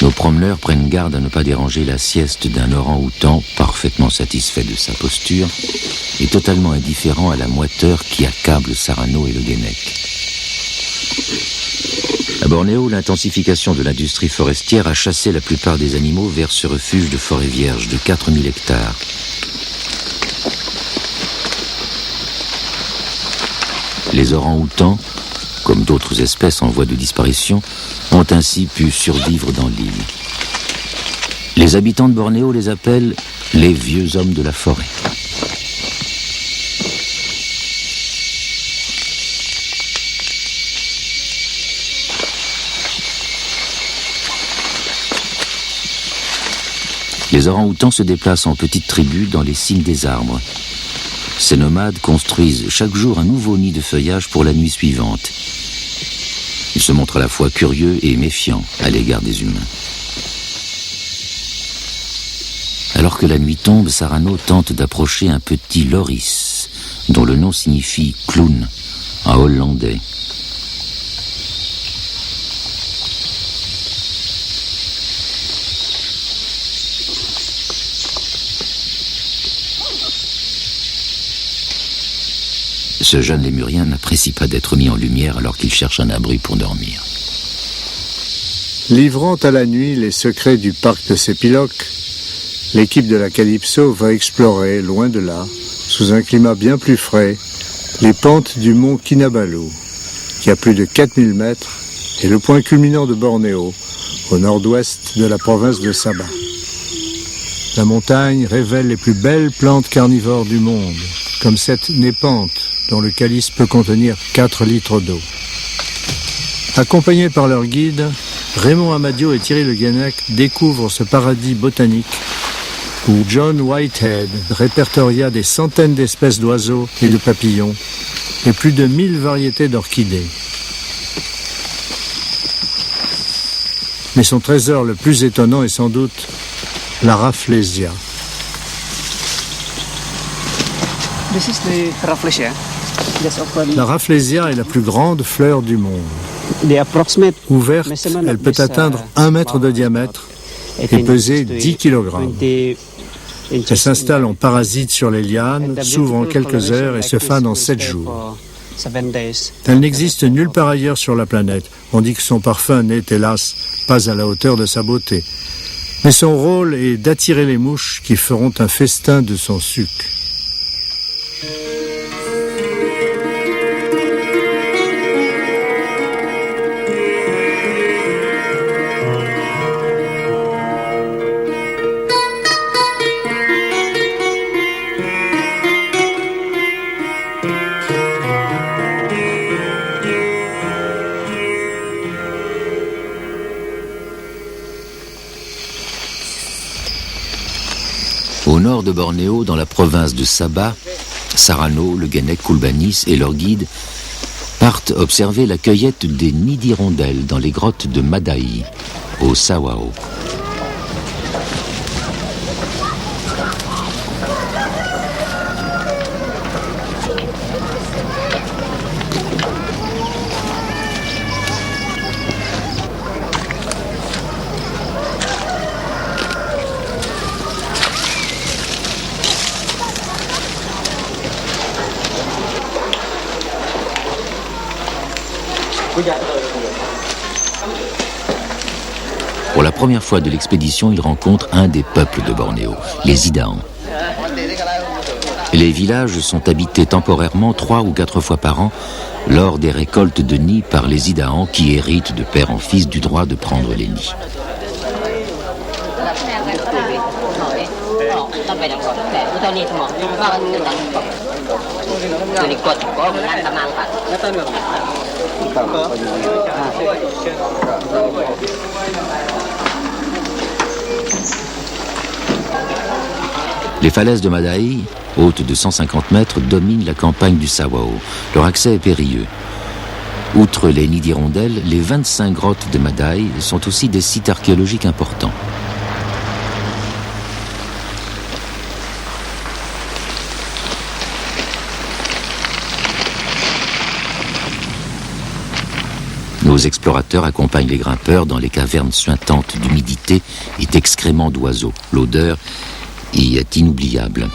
Nos promeneurs prennent garde à ne pas déranger la sieste d'un orang-outan parfaitement satisfait de sa posture et totalement indifférent à la moiteur qui accable Sarano et Le Guenec. À Bornéo, l'intensification de l'industrie forestière a chassé la plupart des animaux vers ce refuge de forêt vierge de 4000 hectares. Les orang-outans, comme d'autres espèces en voie de disparition, ont ainsi pu survivre dans l'île. Les habitants de Bornéo les appellent les vieux hommes de la forêt. Les orang-outans se déplacent en petites tribus dans les cimes des arbres. Ces nomades construisent chaque jour un nouveau nid de feuillage pour la nuit suivante. Ils se montrent à la fois curieux et méfiants à l'égard des humains. Alors que la nuit tombe, Sarano tente d'approcher un petit loris, dont le nom signifie clown en hollandais. Ce jeune lémurien n'apprécie pas d'être mis en lumière alors qu'il cherche un abri pour dormir. Livrant à la nuit les secrets du parc de Sépiloc, l'équipe de la Calypso va explorer, loin de là, sous un climat bien plus frais, les pentes du mont Kinabalu, qui a plus de 4000 mètres, et le point culminant de Bornéo, au nord-ouest de la province de Sabah. La montagne révèle les plus belles plantes carnivores du monde, comme cette népenthe, dont le calice peut contenir 4 litres d'eau. Accompagnés par leur guide, Raymond Amadio et Thierry Le Guenec découvrent ce paradis botanique où John Whitehead répertoria des centaines d'espèces d'oiseaux et de papillons et plus de 1000 variétés d'orchidées. Mais son trésor le plus étonnant est sans doute la Rafflesia. This is the Rafflesia. La Rafflesia est la plus grande fleur du monde. Ouverte, elle peut atteindre 1 mètre de diamètre et peser 10 kg. Elle s'installe en parasite sur les lianes, s'ouvre en quelques heures et se fane en 7 jours. Elle n'existe nulle part ailleurs sur la planète. On dit que son parfum n'est, hélas, pas à la hauteur de sa beauté. Mais son rôle est d'attirer les mouches qui feront un festin de son suc. Au nord de Bornéo, dans la province de Sabah, Sarano, Le Guenec, Koulbanis et leurs guides partent observer la cueillette des nids d'hirondelles dans les grottes de Madaï, au Sawao. Pour la première fois de l'expédition, il rencontre un des peuples de Bornéo, les Idaans. Les villages sont habités temporairement 3 ou 4 fois par an lors des récoltes de nids par les Idaans qui héritent de père en fils du droit de prendre les nids. Les falaises de Madaï, hautes de 150 mètres, dominent la campagne du Sawao. Leur accès est périlleux. Outre les nids d'hirondelles, les 25 grottes de Madaï sont aussi des sites archéologiques importants. Nos explorateurs accompagnent les grimpeurs dans les cavernes suintantes d'humidité et d'excréments d'oiseaux. L'odeur y est inoubliable.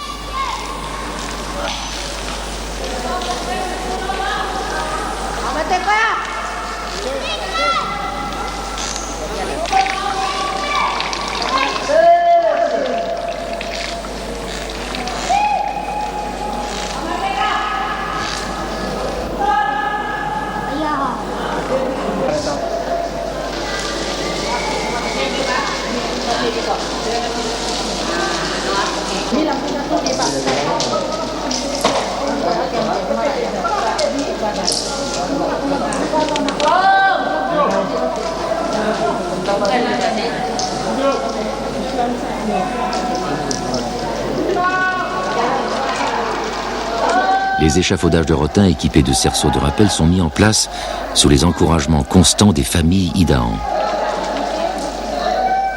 Les échafaudages de rotins équipés de cerceaux de rappel sont mis en place sous les encouragements constants des familles Idaans.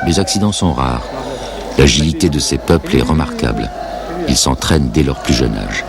Les accidents sont rares. L'agilité de ces peuples est remarquable. Ils s'entraînent dès leur plus jeune âge.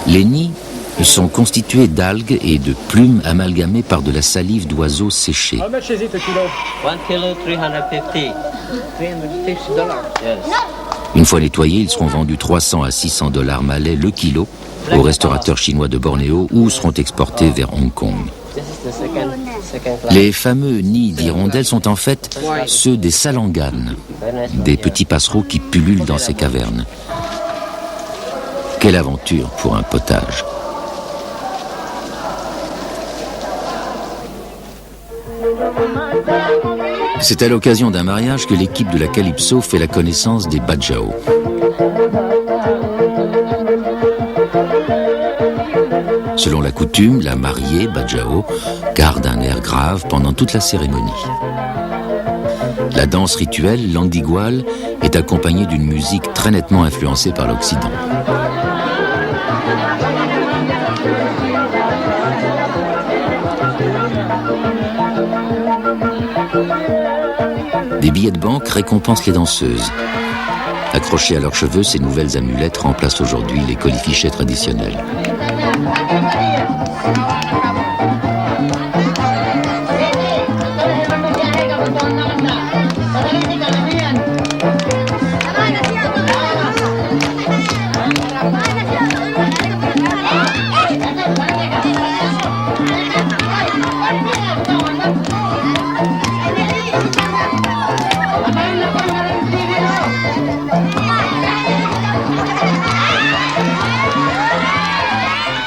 Les nids sont constitués d'algues et de plumes amalgamées par de la salive d'oiseaux séchés. How much is it a kilo? 1 kilo, 350. $350? Yes. Une fois nettoyés, ils seront vendus 300 à 600 $ malais le kilo aux restaurateurs chinois de Bornéo ou seront exportés vers Hong Kong. Les fameux nids d'hirondelles sont en fait ceux des salanganes, des petits passereaux qui pullulent dans ces cavernes. Quelle aventure pour un potage! C'est à l'occasion d'un mariage que l'équipe de la Calypso fait la connaissance des Bajau. Selon la coutume, la mariée, Bajau, garde un air grave pendant toute la cérémonie. La danse rituelle, l'andigual, est accompagnée d'une musique très nettement influencée par l'Occident. Des billets de banque récompensent les danseuses. Accrochées à leurs cheveux, ces nouvelles amulettes remplacent aujourd'hui les colifichets traditionnels.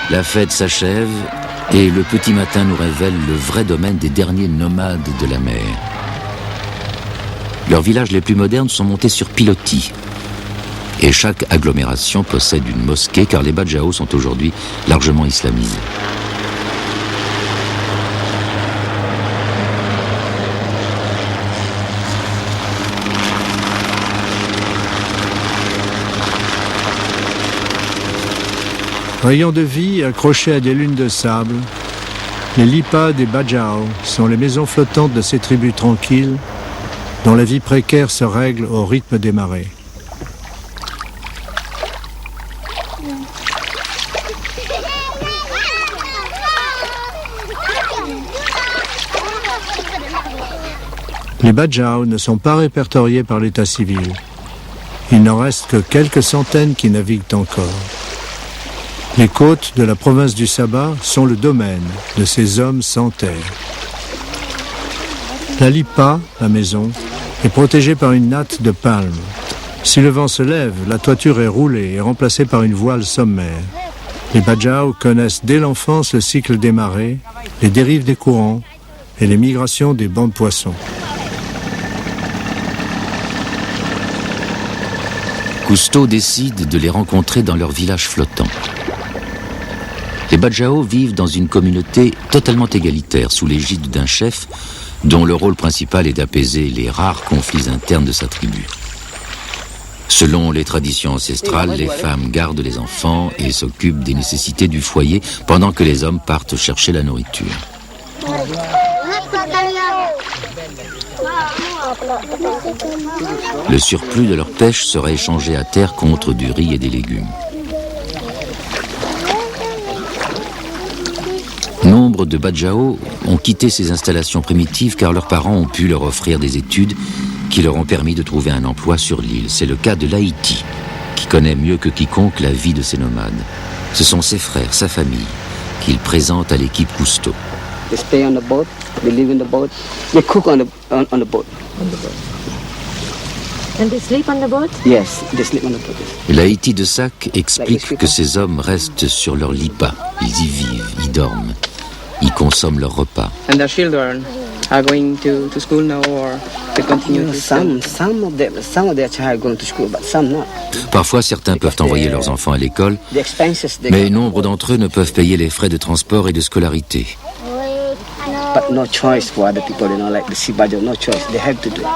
La fête s'achève et le petit matin nous révèle le vrai domaine des derniers nomades de la mer. Leurs villages les plus modernes sont montés sur pilotis. Et chaque agglomération possède une mosquée car les Badjao sont aujourd'hui largement islamisés. Rayons de vie accrochés à des lunes de sable, les lipas des Badjao sont les maisons flottantes de ces tribus tranquilles dont la vie précaire se règle au rythme des marées. Les Badjao ne sont pas répertoriés par l'état civil. Il n'en reste que quelques centaines qui naviguent encore. Les côtes de la province du Saba sont le domaine de ces hommes sans terre. La lipa, la maison, est protégée par une natte de palme. Si le vent se lève, la toiture est roulée et remplacée par une voile sommaire. Les Badjao connaissent dès l'enfance le cycle des marées, les dérives des courants et les migrations des bancs de poissons. Cousteau décide de les rencontrer dans leur village flottant. Les Badjao vivent dans une communauté totalement égalitaire, sous l'égide d'un chef dont le rôle principal est d'apaiser les rares conflits internes de sa tribu. Selon les traditions ancestrales, les femmes gardent les enfants et s'occupent des nécessités du foyer pendant que les hommes partent chercher la nourriture. Le surplus de leur pêche serait échangé à terre contre du riz et des légumes. Nombre de Badjao ont quitté ces installations primitives car leurs parents ont pu leur offrir des études qui leur ont permis de trouver un emploi sur l'île. C'est le cas de Laïti, qui connaît mieux que quiconque la vie de ces nomades. Ce sont ses frères, sa famille, qu'il présente à l'équipe Cousteau. They stay on the boat, they live in the boat, they cook on the boat. And they sleep on the boat? Yes, they sleep on the boat. Laïti de Sac explique que ces hommes restent sur leur lipa. Ils y vivent, y dorment, y consomment leur repas. And their children are going to school now or they continue to some of their child are going to school, but some not. Parfois, certains peuvent envoyer leurs enfants à l'école, mais nombre d'entre eux ne peuvent payer les frais de transport et de scolarité. But no choice for other people, you know, like the Sibajo, no choice. They have to do it.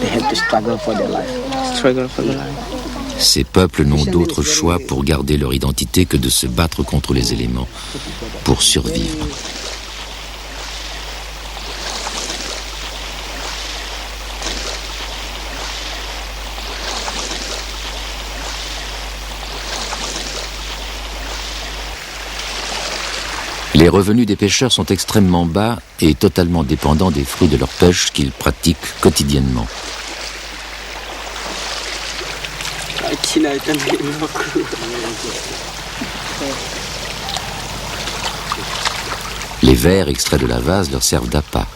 They have to struggle for their life. Struggle for their life. Ces peuples n'ont d'autre choix pour garder leur identité que de se battre contre les éléments pour survivre. Les revenus des pêcheurs sont extrêmement bas et totalement dépendants des fruits de leur pêche qu'ils pratiquent quotidiennement. Les vers extraits de la vase leur servent d'appât.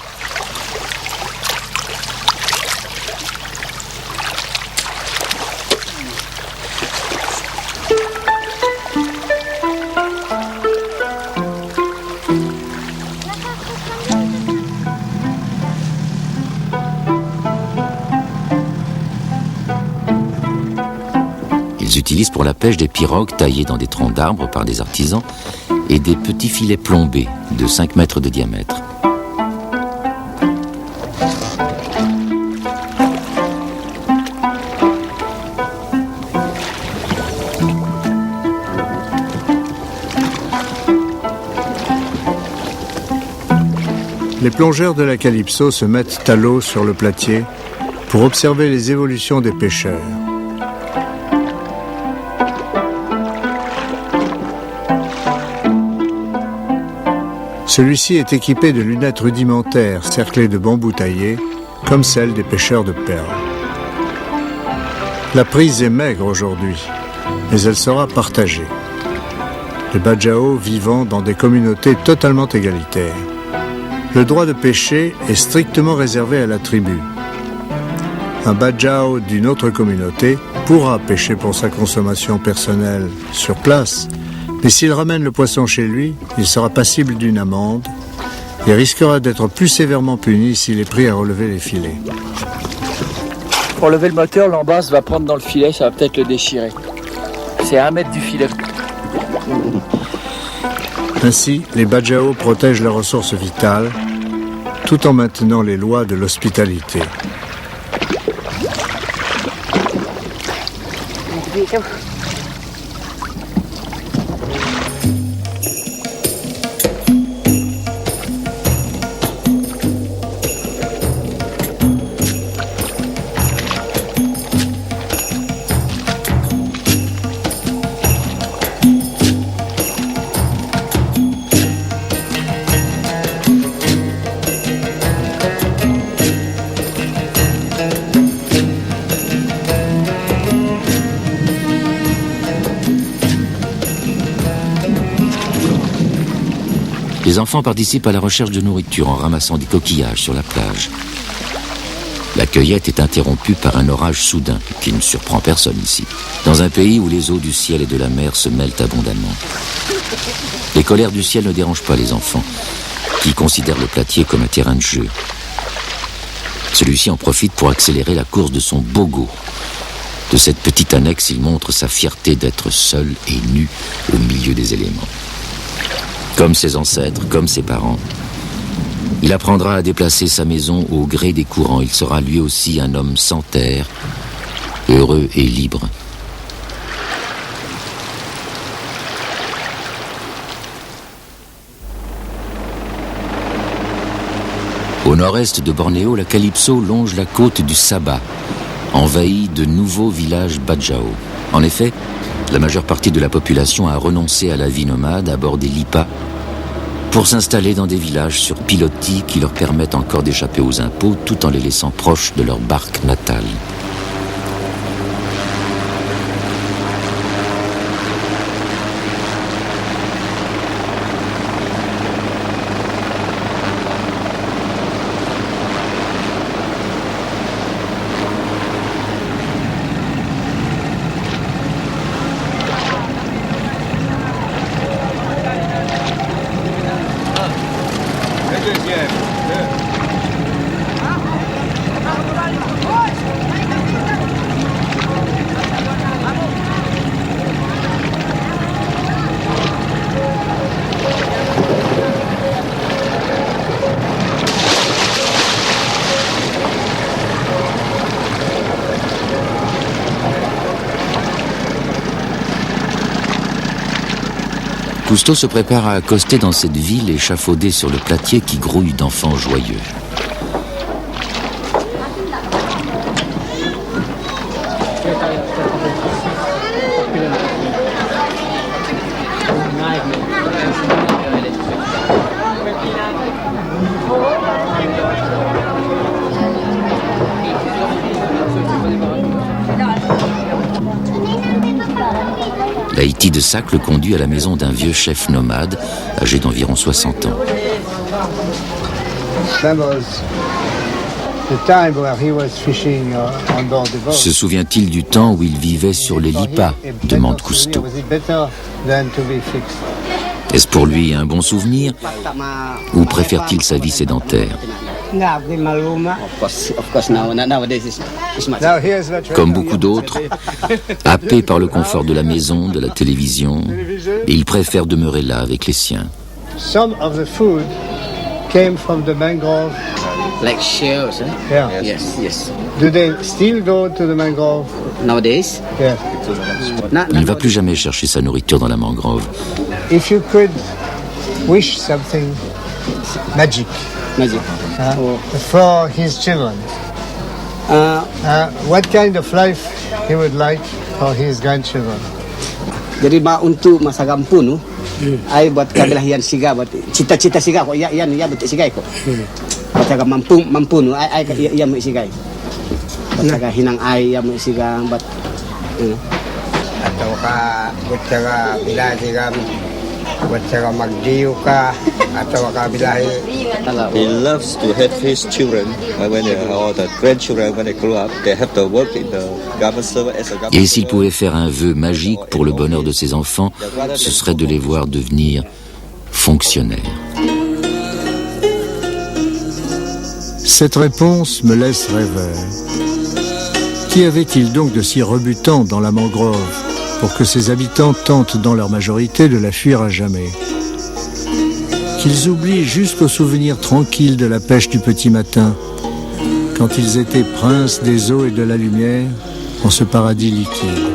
Ils utilisent pour la pêche des pirogues taillées dans des troncs d'arbres par des artisans et des petits filets plombés de 5 mètres de diamètre. Les plongeurs de la Calypso se mettent à l'eau sur le platier pour observer les évolutions des pêcheurs. Celui-ci est équipé de lunettes rudimentaires cerclées de bambous taillés, comme celles des pêcheurs de perles. La prise est maigre aujourd'hui, mais elle sera partagée. Les Badjao vivant dans des communautés totalement égalitaires. Le droit de pêcher est strictement réservé à la tribu. Un Badjao d'une autre communauté pourra pêcher pour sa consommation personnelle sur place, Mais s'il ramène le poisson chez lui, il sera passible d'une amende et risquera d'être plus sévèrement puni s'il est pris à relever les filets. Pour lever le moteur, l'embasse va prendre dans le filet, ça va peut-être le déchirer. C'est à 1 mètre du filet. Ainsi, les Bajau protègent leurs ressources vitales tout en maintenant les lois de l'hospitalité. Les enfants participent à la recherche de nourriture en ramassant des coquillages sur la plage. La cueillette est interrompue par un orage soudain qui ne surprend personne ici, dans un pays où les eaux du ciel et de la mer se mêlent abondamment. Les colères du ciel ne dérangent pas les enfants, qui considèrent le platier comme un terrain de jeu. Celui-ci en profite pour accélérer la course de son bogo. De cette petite annexe, il montre sa fierté d'être seul et nu au milieu des éléments. Comme ses ancêtres, comme ses parents, il apprendra à déplacer sa maison au gré des courants. Il sera lui aussi un homme sans terre, heureux et libre. Au nord-est de Bornéo, la Calypso longe la côte du Sabah, envahie de nouveaux villages Bajau. En effet, la majeure partie de la population a renoncé à la vie nomade à bord des lipas pour s'installer dans des villages sur pilotis qui leur permettent encore d'échapper aux impôts tout en les laissant proches de leur barque natale. Cousteau se prépare à accoster dans cette ville échafaudée sur le platier qui grouille d'enfants joyeux. L'Haïti de Sac le conduit à la maison d'un vieux chef nomade, âgé d'environ 60 ans. Se souvient-il du temps où il vivait sur les lipas, demande Cousteau. Est-ce pour lui un bon souvenir ou préfère-t-il sa vie sédentaire? Comme beaucoup d'autres, happé par le confort de la maison, de la télévision, il préfère demeurer là avec les siens. Some of the food came from the mangrove. Like shells, eh? Yeah. Yes, yes. Do they still go to the mangrove? Nowadays? Yeah. Il ne va plus jamais chercher sa nourriture dans la mangrove. If you could wish something magic. Magic. For his children. What kind of life he would like for his grandchildren? Jadi untuk masa kampung ay buat kabelahian siga buat cita-cita siga ko yan buat sigay ko. Basta mampu no ay iya mo sigay. Basta hinang ay iya mo siga buat atau ka buat ka bila siga Buat cara magdiyo ka atau kabilahi. He loves to have his children when they are all the grandchildren when they grow up. They have to work in the government service as a government. Et s'il pouvait faire un vœu magique pour le bonheur de ses enfants, ce serait de les voir devenir fonctionnaires. Cette réponse me laisse rêveur. Qu'y avait-il donc de si rebutant dans la mangrove pour que ses habitants tentent dans leur majorité de la fuir à jamais? Qu'ils oublient jusqu'au souvenir tranquille de la pêche du petit matin, quand ils étaient princes des eaux et de la lumière en ce paradis liquide.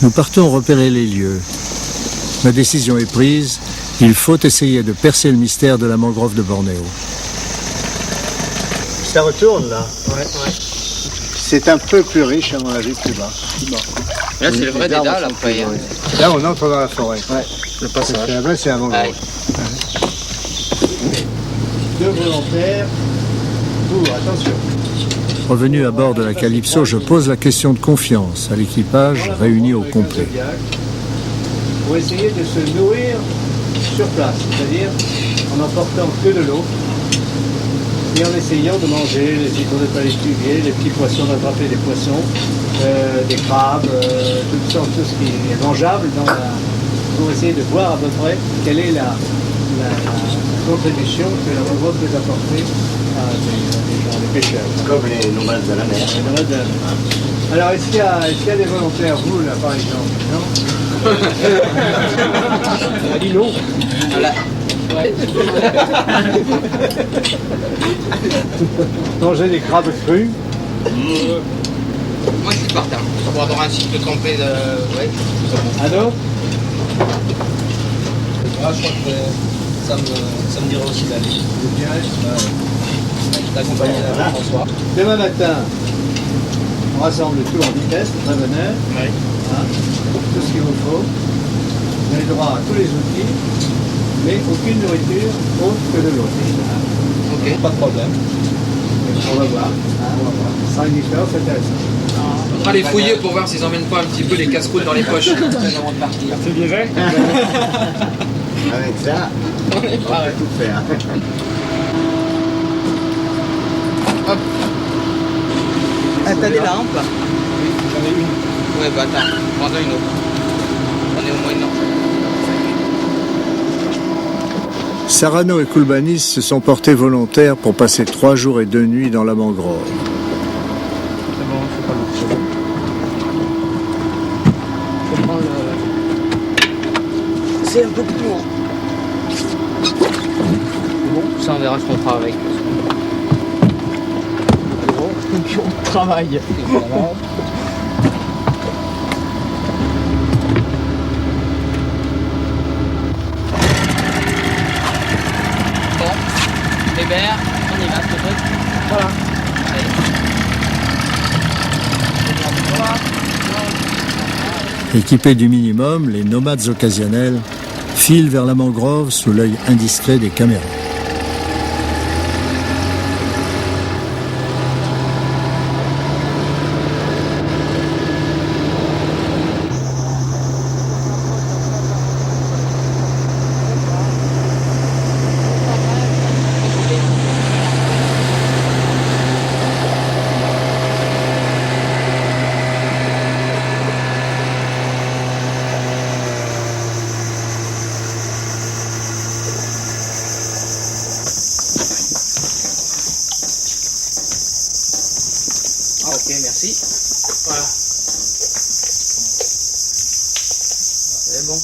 Nous partons repérer les lieux. Ma décision est prise, il faut essayer de percer le mystère de la mangrove de Bornéo. Ça retourne là. Ouais. C'est un peu plus riche à mon avis plus bas. Là, c'est le vrai dédale après. Là, on entre dans la forêt. Ouais, le passage. Là-bas, c'est un mangrove. Deux volontaires. Attention. Revenu à bord de la Calypso, je pose la question de confiance à l'équipage réuni au complet. Pour essayer de se nourrir sur place, c'est-à-dire en n'emportant que de l'eau et en essayant de manger les hydres de palétuvier, les petits poissons, d'attraper des poissons, des crabes, tout ce qui est mangeable pour essayer de voir à peu près quelle est la contribution que la mangrove peut apporter à des gens, des pêcheurs. Comme les nomades de la mer. Les nomades de la mer. Alors, est-ce qu'il y a des volontaires, vous, là, par exemple? Non. Elle dit non. Voilà. Ouais. Manger des crabes crus. Moi, je suis partant. Pour avoir un cycle complet de... Ouais. Ado? Moi, je crois que ça me dira aussi d'aller. Vous direz? D'accompagner François. Demain matin, on rassemble tout en vitesse, très bonheur. Oui. Hein, tout ce qu'il vous faut. Vous avez droit à tous les outils, mais aucune nourriture autre que de l'eau. Ok, pas de problème. On va voir. Hein, on va voir. 5 litres, c'est intéressant. On va les fouiller pour voir s'ils emmènent pas un petit peu les casse-couilles dans les poches avant de partir. C'est bien fait. Avec ça, On est on pareil. peut tout faire. Hop. Ah, t'as des lampes là? Oui, j'en ai une. Ouais, bah attends, prends-en une autre. On est au moins une heure. Sarano et Koulbanis se sont portés volontaires pour passer 3 jours et 2 nuits dans la mangrove. C'est un peu plus loin. Bon, ça on verra ce qu'on fera avec. On travaille. Bon, Hébert, on y va, ce truc. Voilà. Équipés du minimum, les nomades occasionnels filent vers la mangrove sous l'œil indiscret des caméras. Ah, ok, merci. Voilà. C'est bon.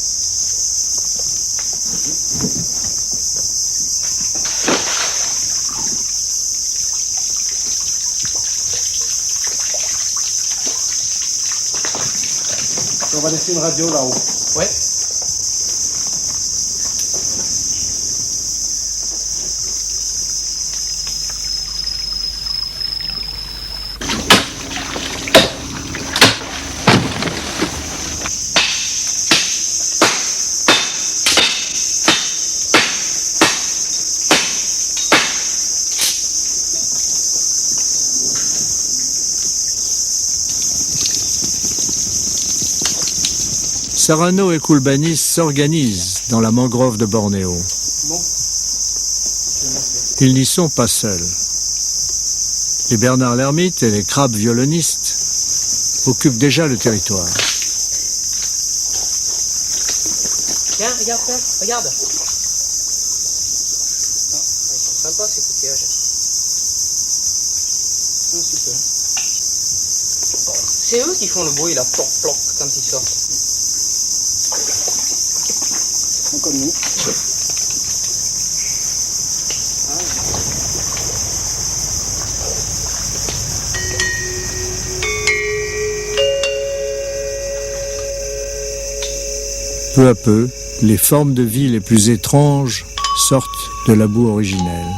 On va laisser une radio là-haut. Ouais. Sarano et Koulbanis s'organisent dans la mangrove de Bornéo. Ils n'y sont pas seuls. Les Bernard l'ermite et les crabes violonistes occupent déjà le territoire. Tiens, regarde, père, regarde. C'est sympa ces coquillages. Super. C'est eux qui font le bruit là, ploc ploc, quand ils sortent. Comme nous. Peu à peu, les formes de vie les plus étranges sortent de la boue originelle.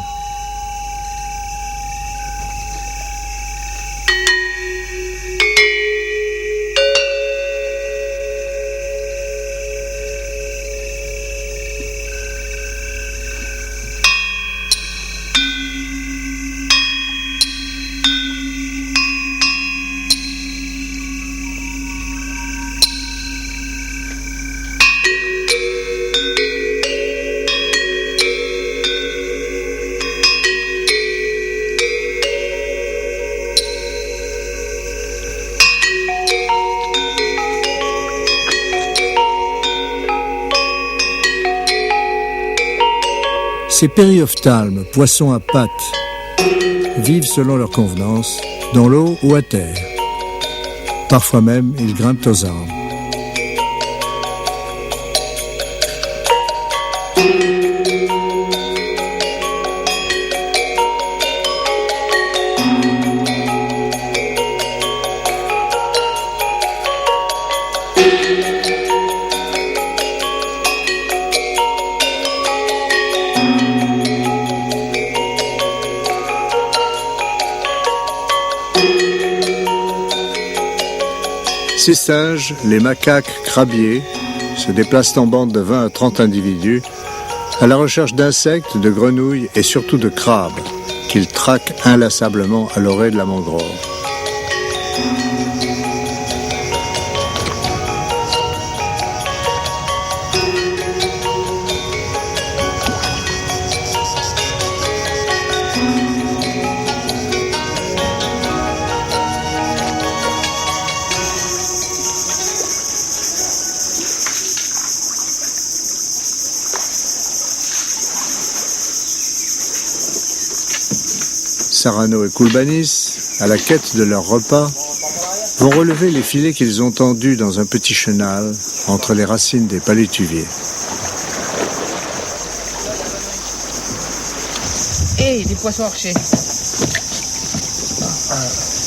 Ces périophthalmes, poissons à pattes, vivent selon leur convenance, dans l'eau ou à terre. Parfois même, ils grimpent aux arbres. Ces singes, les macaques crabiers, se déplacent en bande de 20 à 30 individus à la recherche d'insectes, de grenouilles et surtout de crabes qu'ils traquent inlassablement à l'orée de la mangrove. Sarano et Koulbanis, à la quête de leur repas, vont relever les filets qu'ils ont tendus dans un petit chenal entre les racines des palétuviers. Hé, des poissons archers.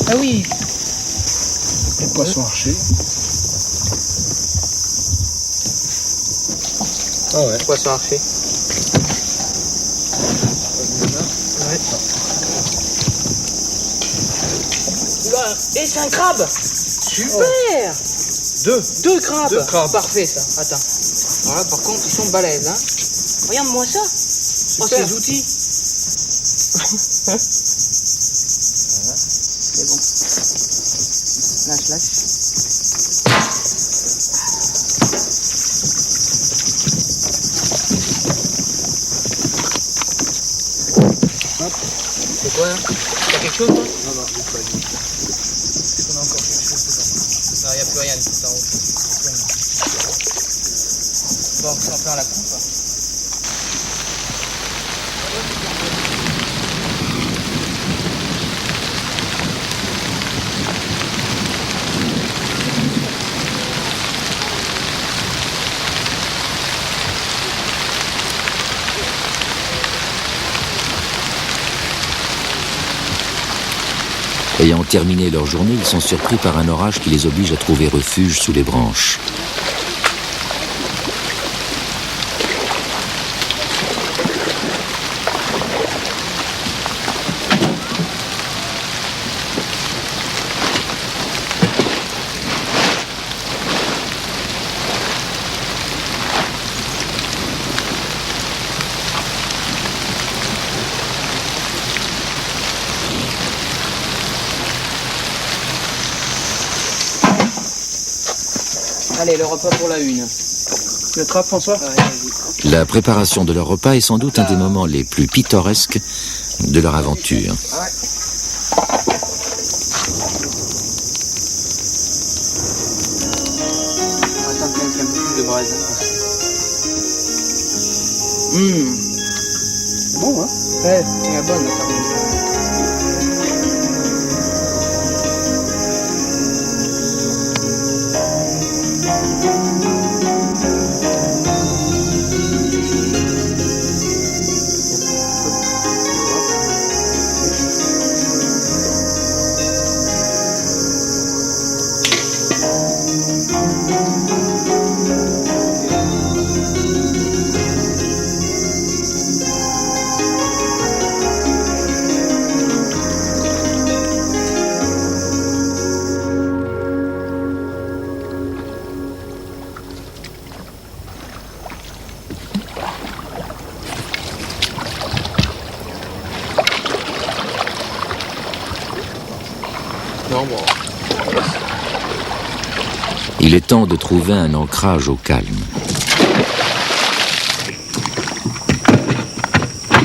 Ah oui. Les poissons archers. Ah ouais. Poissons archers. Ouais. Et c'est un crabe. Super. Deux crabes. Deux crabes. Parfait ça. Attends. Voilà, par contre, ils sont balèzes, hein. Regarde-moi ça. Oh, ces outils. Voilà. C'est bon. Lâche. Hop. C'est quoi là? T'as quelque chose toi? Non, j'ai pas dit. Est-ce qu'on a encore quelque chose dedans? Non, il n'y a plus rien tout en haut. Bon, on fait à la coupe. Ayant terminé leur journée, ils sont surpris par un orage qui les oblige à trouver refuge sous les branches. Allez, le repas pour la une. Tu attrapes, François? La préparation de leur repas est sans doute un des moments les plus pittoresques de leur aventure. Bon, hein? Ouais, c'est bonne la carbone. Il est temps de trouver un ancrage au calme.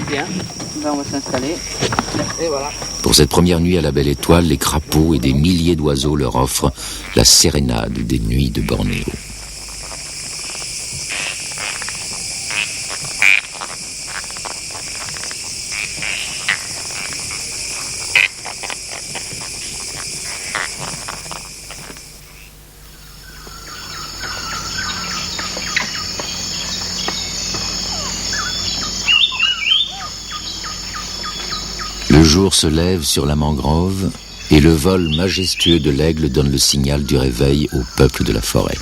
Bien, là on va s'installer. Et voilà. Pour cette première nuit à la Belle Étoile, les crapauds et des milliers d'oiseaux leur offrent la sérénade des nuits de Bornéo. Le jour se lève sur la mangrove et le vol majestueux de l'aigle donne le signal du réveil au peuple de la forêt.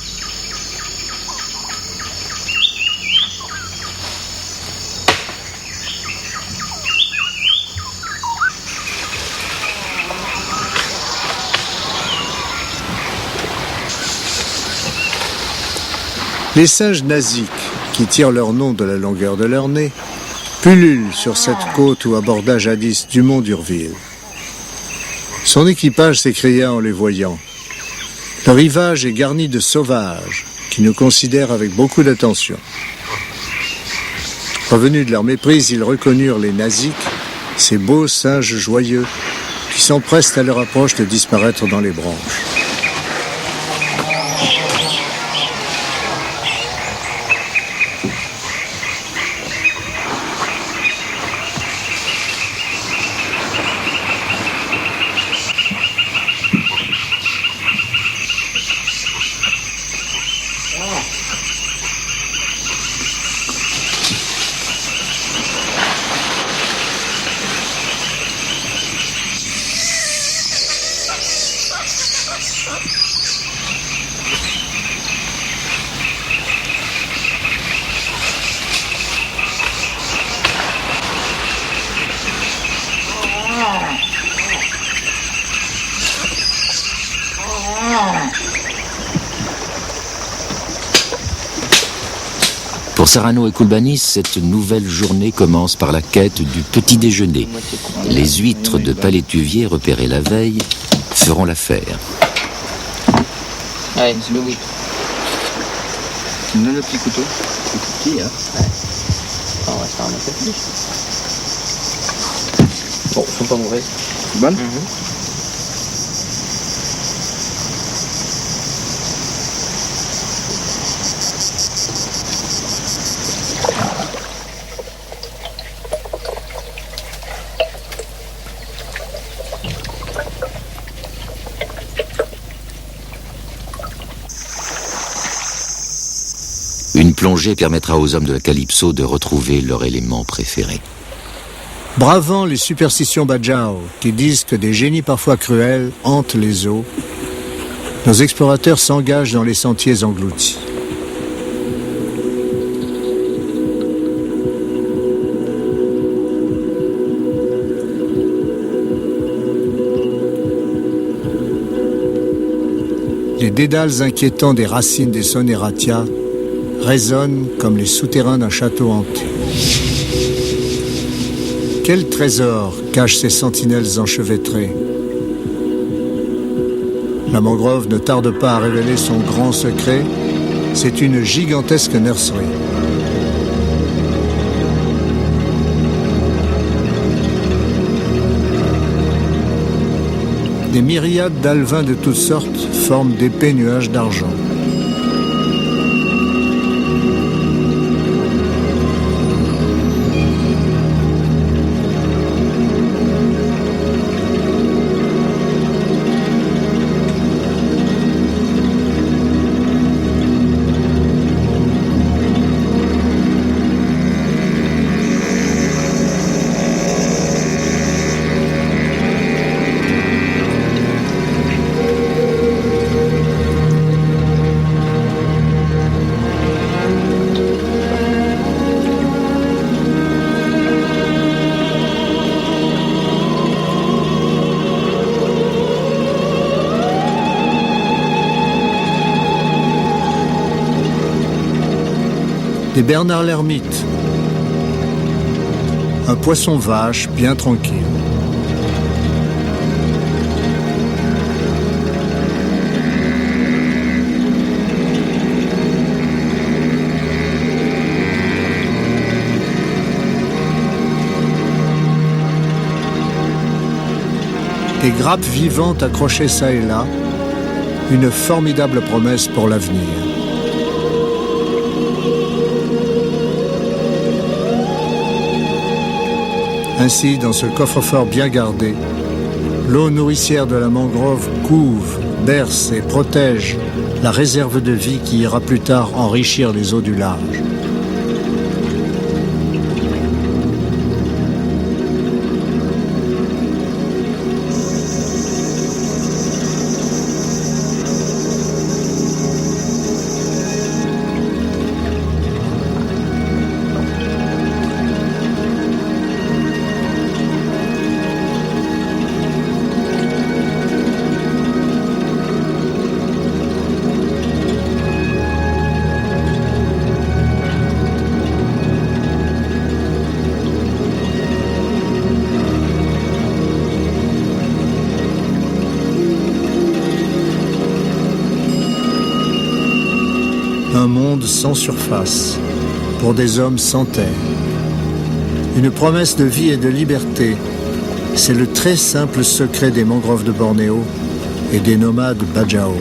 Les singes nasiques, qui tirent leur nom de la longueur de leur nez, pullulent sur cette côte où aborda jadis Dumont d'Urville. Son équipage s'écria en les voyant. Le rivage est garni de sauvages qui nous considèrent avec beaucoup d'attention. Revenus de leur méprise, ils reconnurent les nasiques, ces beaux singes joyeux qui s'empressent à leur approche de disparaître dans les branches. Pour Sarano et Koulbanis, cette nouvelle journée commence par la quête du petit déjeuner. Les huîtres de Palétuvier repérées la veille feront l'affaire. Allez, c'est le huître. Tu me donnes le petit couteau? C'est petit, hein? Ouais. On va se faire un peu plus. Bon, ils sont pas mauvais. Bonne? Une plongée permettra aux hommes de la Calypso de retrouver leur élément préféré. Bravant les superstitions Bajau, qui disent que des génies parfois cruels hantent les eaux, nos explorateurs s'engagent dans les sentiers engloutis. Les dédales inquiétants des racines des Soneratia résonnent comme les souterrains d'un château hanté. Quel trésor cachent ces sentinelles enchevêtrées? La mangrove ne tarde pas à révéler son grand secret C'est une gigantesque nursery. Des myriades d'alevins de toutes sortes forment d'épais nuages d'argent. Des Bernard l'ermite, un poisson vache bien tranquille. Des grappes vivantes accrochées çà et là, une formidable promesse pour l'avenir. Ainsi, dans ce coffre-fort bien gardé, l'eau nourricière de la mangrove couve, berce et protège la réserve de vie qui ira plus tard enrichir les eaux du large. Un monde sans surface, pour des hommes sans terre. Une promesse de vie et de liberté, c'est le très simple secret des mangroves de Bornéo et des nomades Bajau.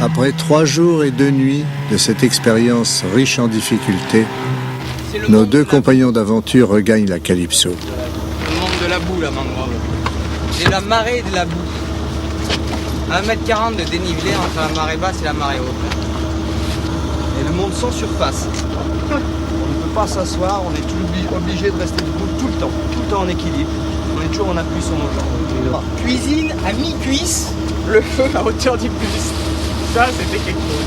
Après 3 jours et 2 nuits de cette expérience riche en difficultés, nos 2 compagnons d'aventure regagnent la Calypso. Le monde de la boue, la mangrove. J'ai la marée de la boue. 1,40 m de dénivelé entre la marée basse et la marée haute. Et le monde sans surface. On ne peut pas s'asseoir, on est obligé de rester debout tout le temps en équilibre. On est toujours en appui sur nos jambes. Cuisine à mi-cuisse, le feu à hauteur du buste. Ça, c'était quelque chose.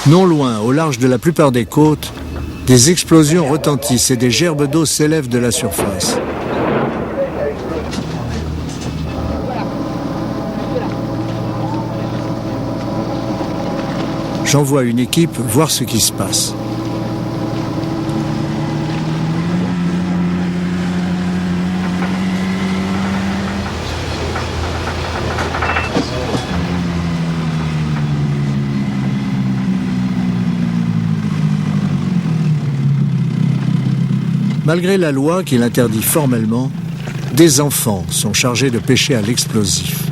Non loin, au large de la plupart des côtes, des explosions retentissent et des gerbes d'eau s'élèvent de la surface. J'envoie une équipe voir ce qui se passe. Malgré la loi qui l'interdit formellement, des enfants sont chargés de pêcher à l'explosif.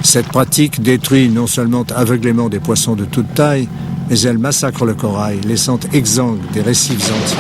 Cette pratique détruit non seulement aveuglément des poissons de toute taille, mais elle massacre le corail, laissant exsangues des récifs entiers.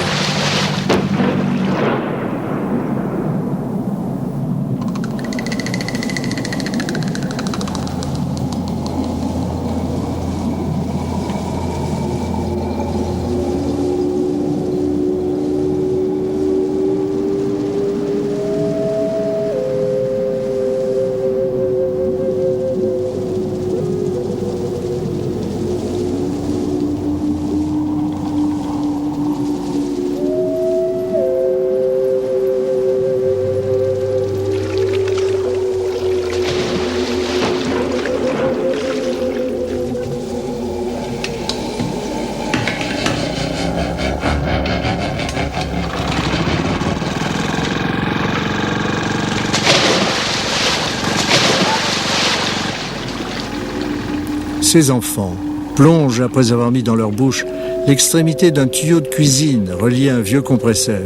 ces enfants plongent, après avoir mis dans leur bouche l'extrémité d'un tuyau de cuisine relié à un vieux compresseur,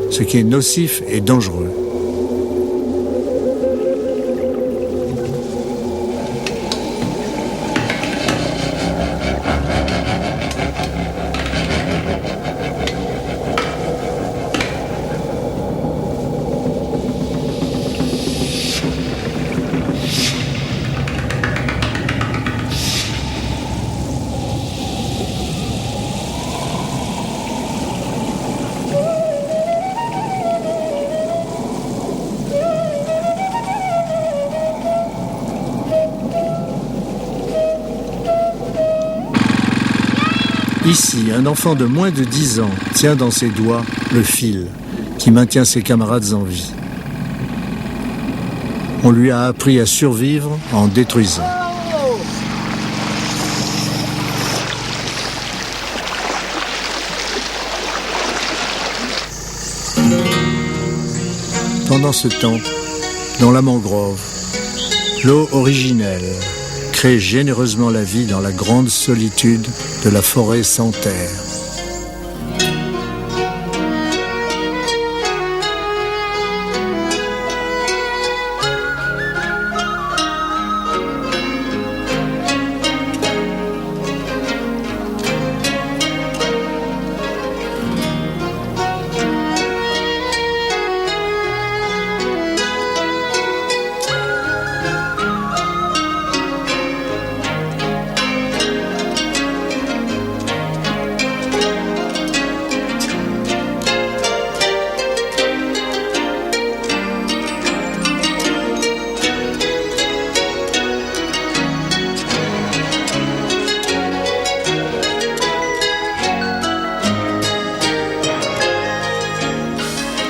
ce qui est nocif et dangereux. Ici, un enfant de moins de 10 ans tient dans ses doigts le fil qui maintient ses camarades en vie. On lui a appris à survivre en détruisant. Pendant ce temps, dans la mangrove, l'eau originelle crée généreusement la vie dans la grande solitude de la forêt sans terre.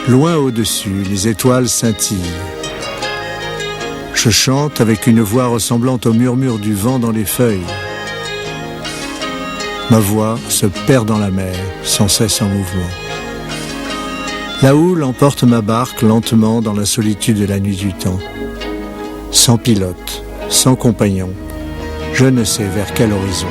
Loin au-dessus, les étoiles scintillent. Je chante avec une voix ressemblant au murmure du vent dans les feuilles. Ma voix se perd dans la mer, sans cesse en mouvement. La houle emporte ma barque lentement dans la solitude de la nuit du temps. Sans pilote, sans compagnon, je ne sais vers quel horizon.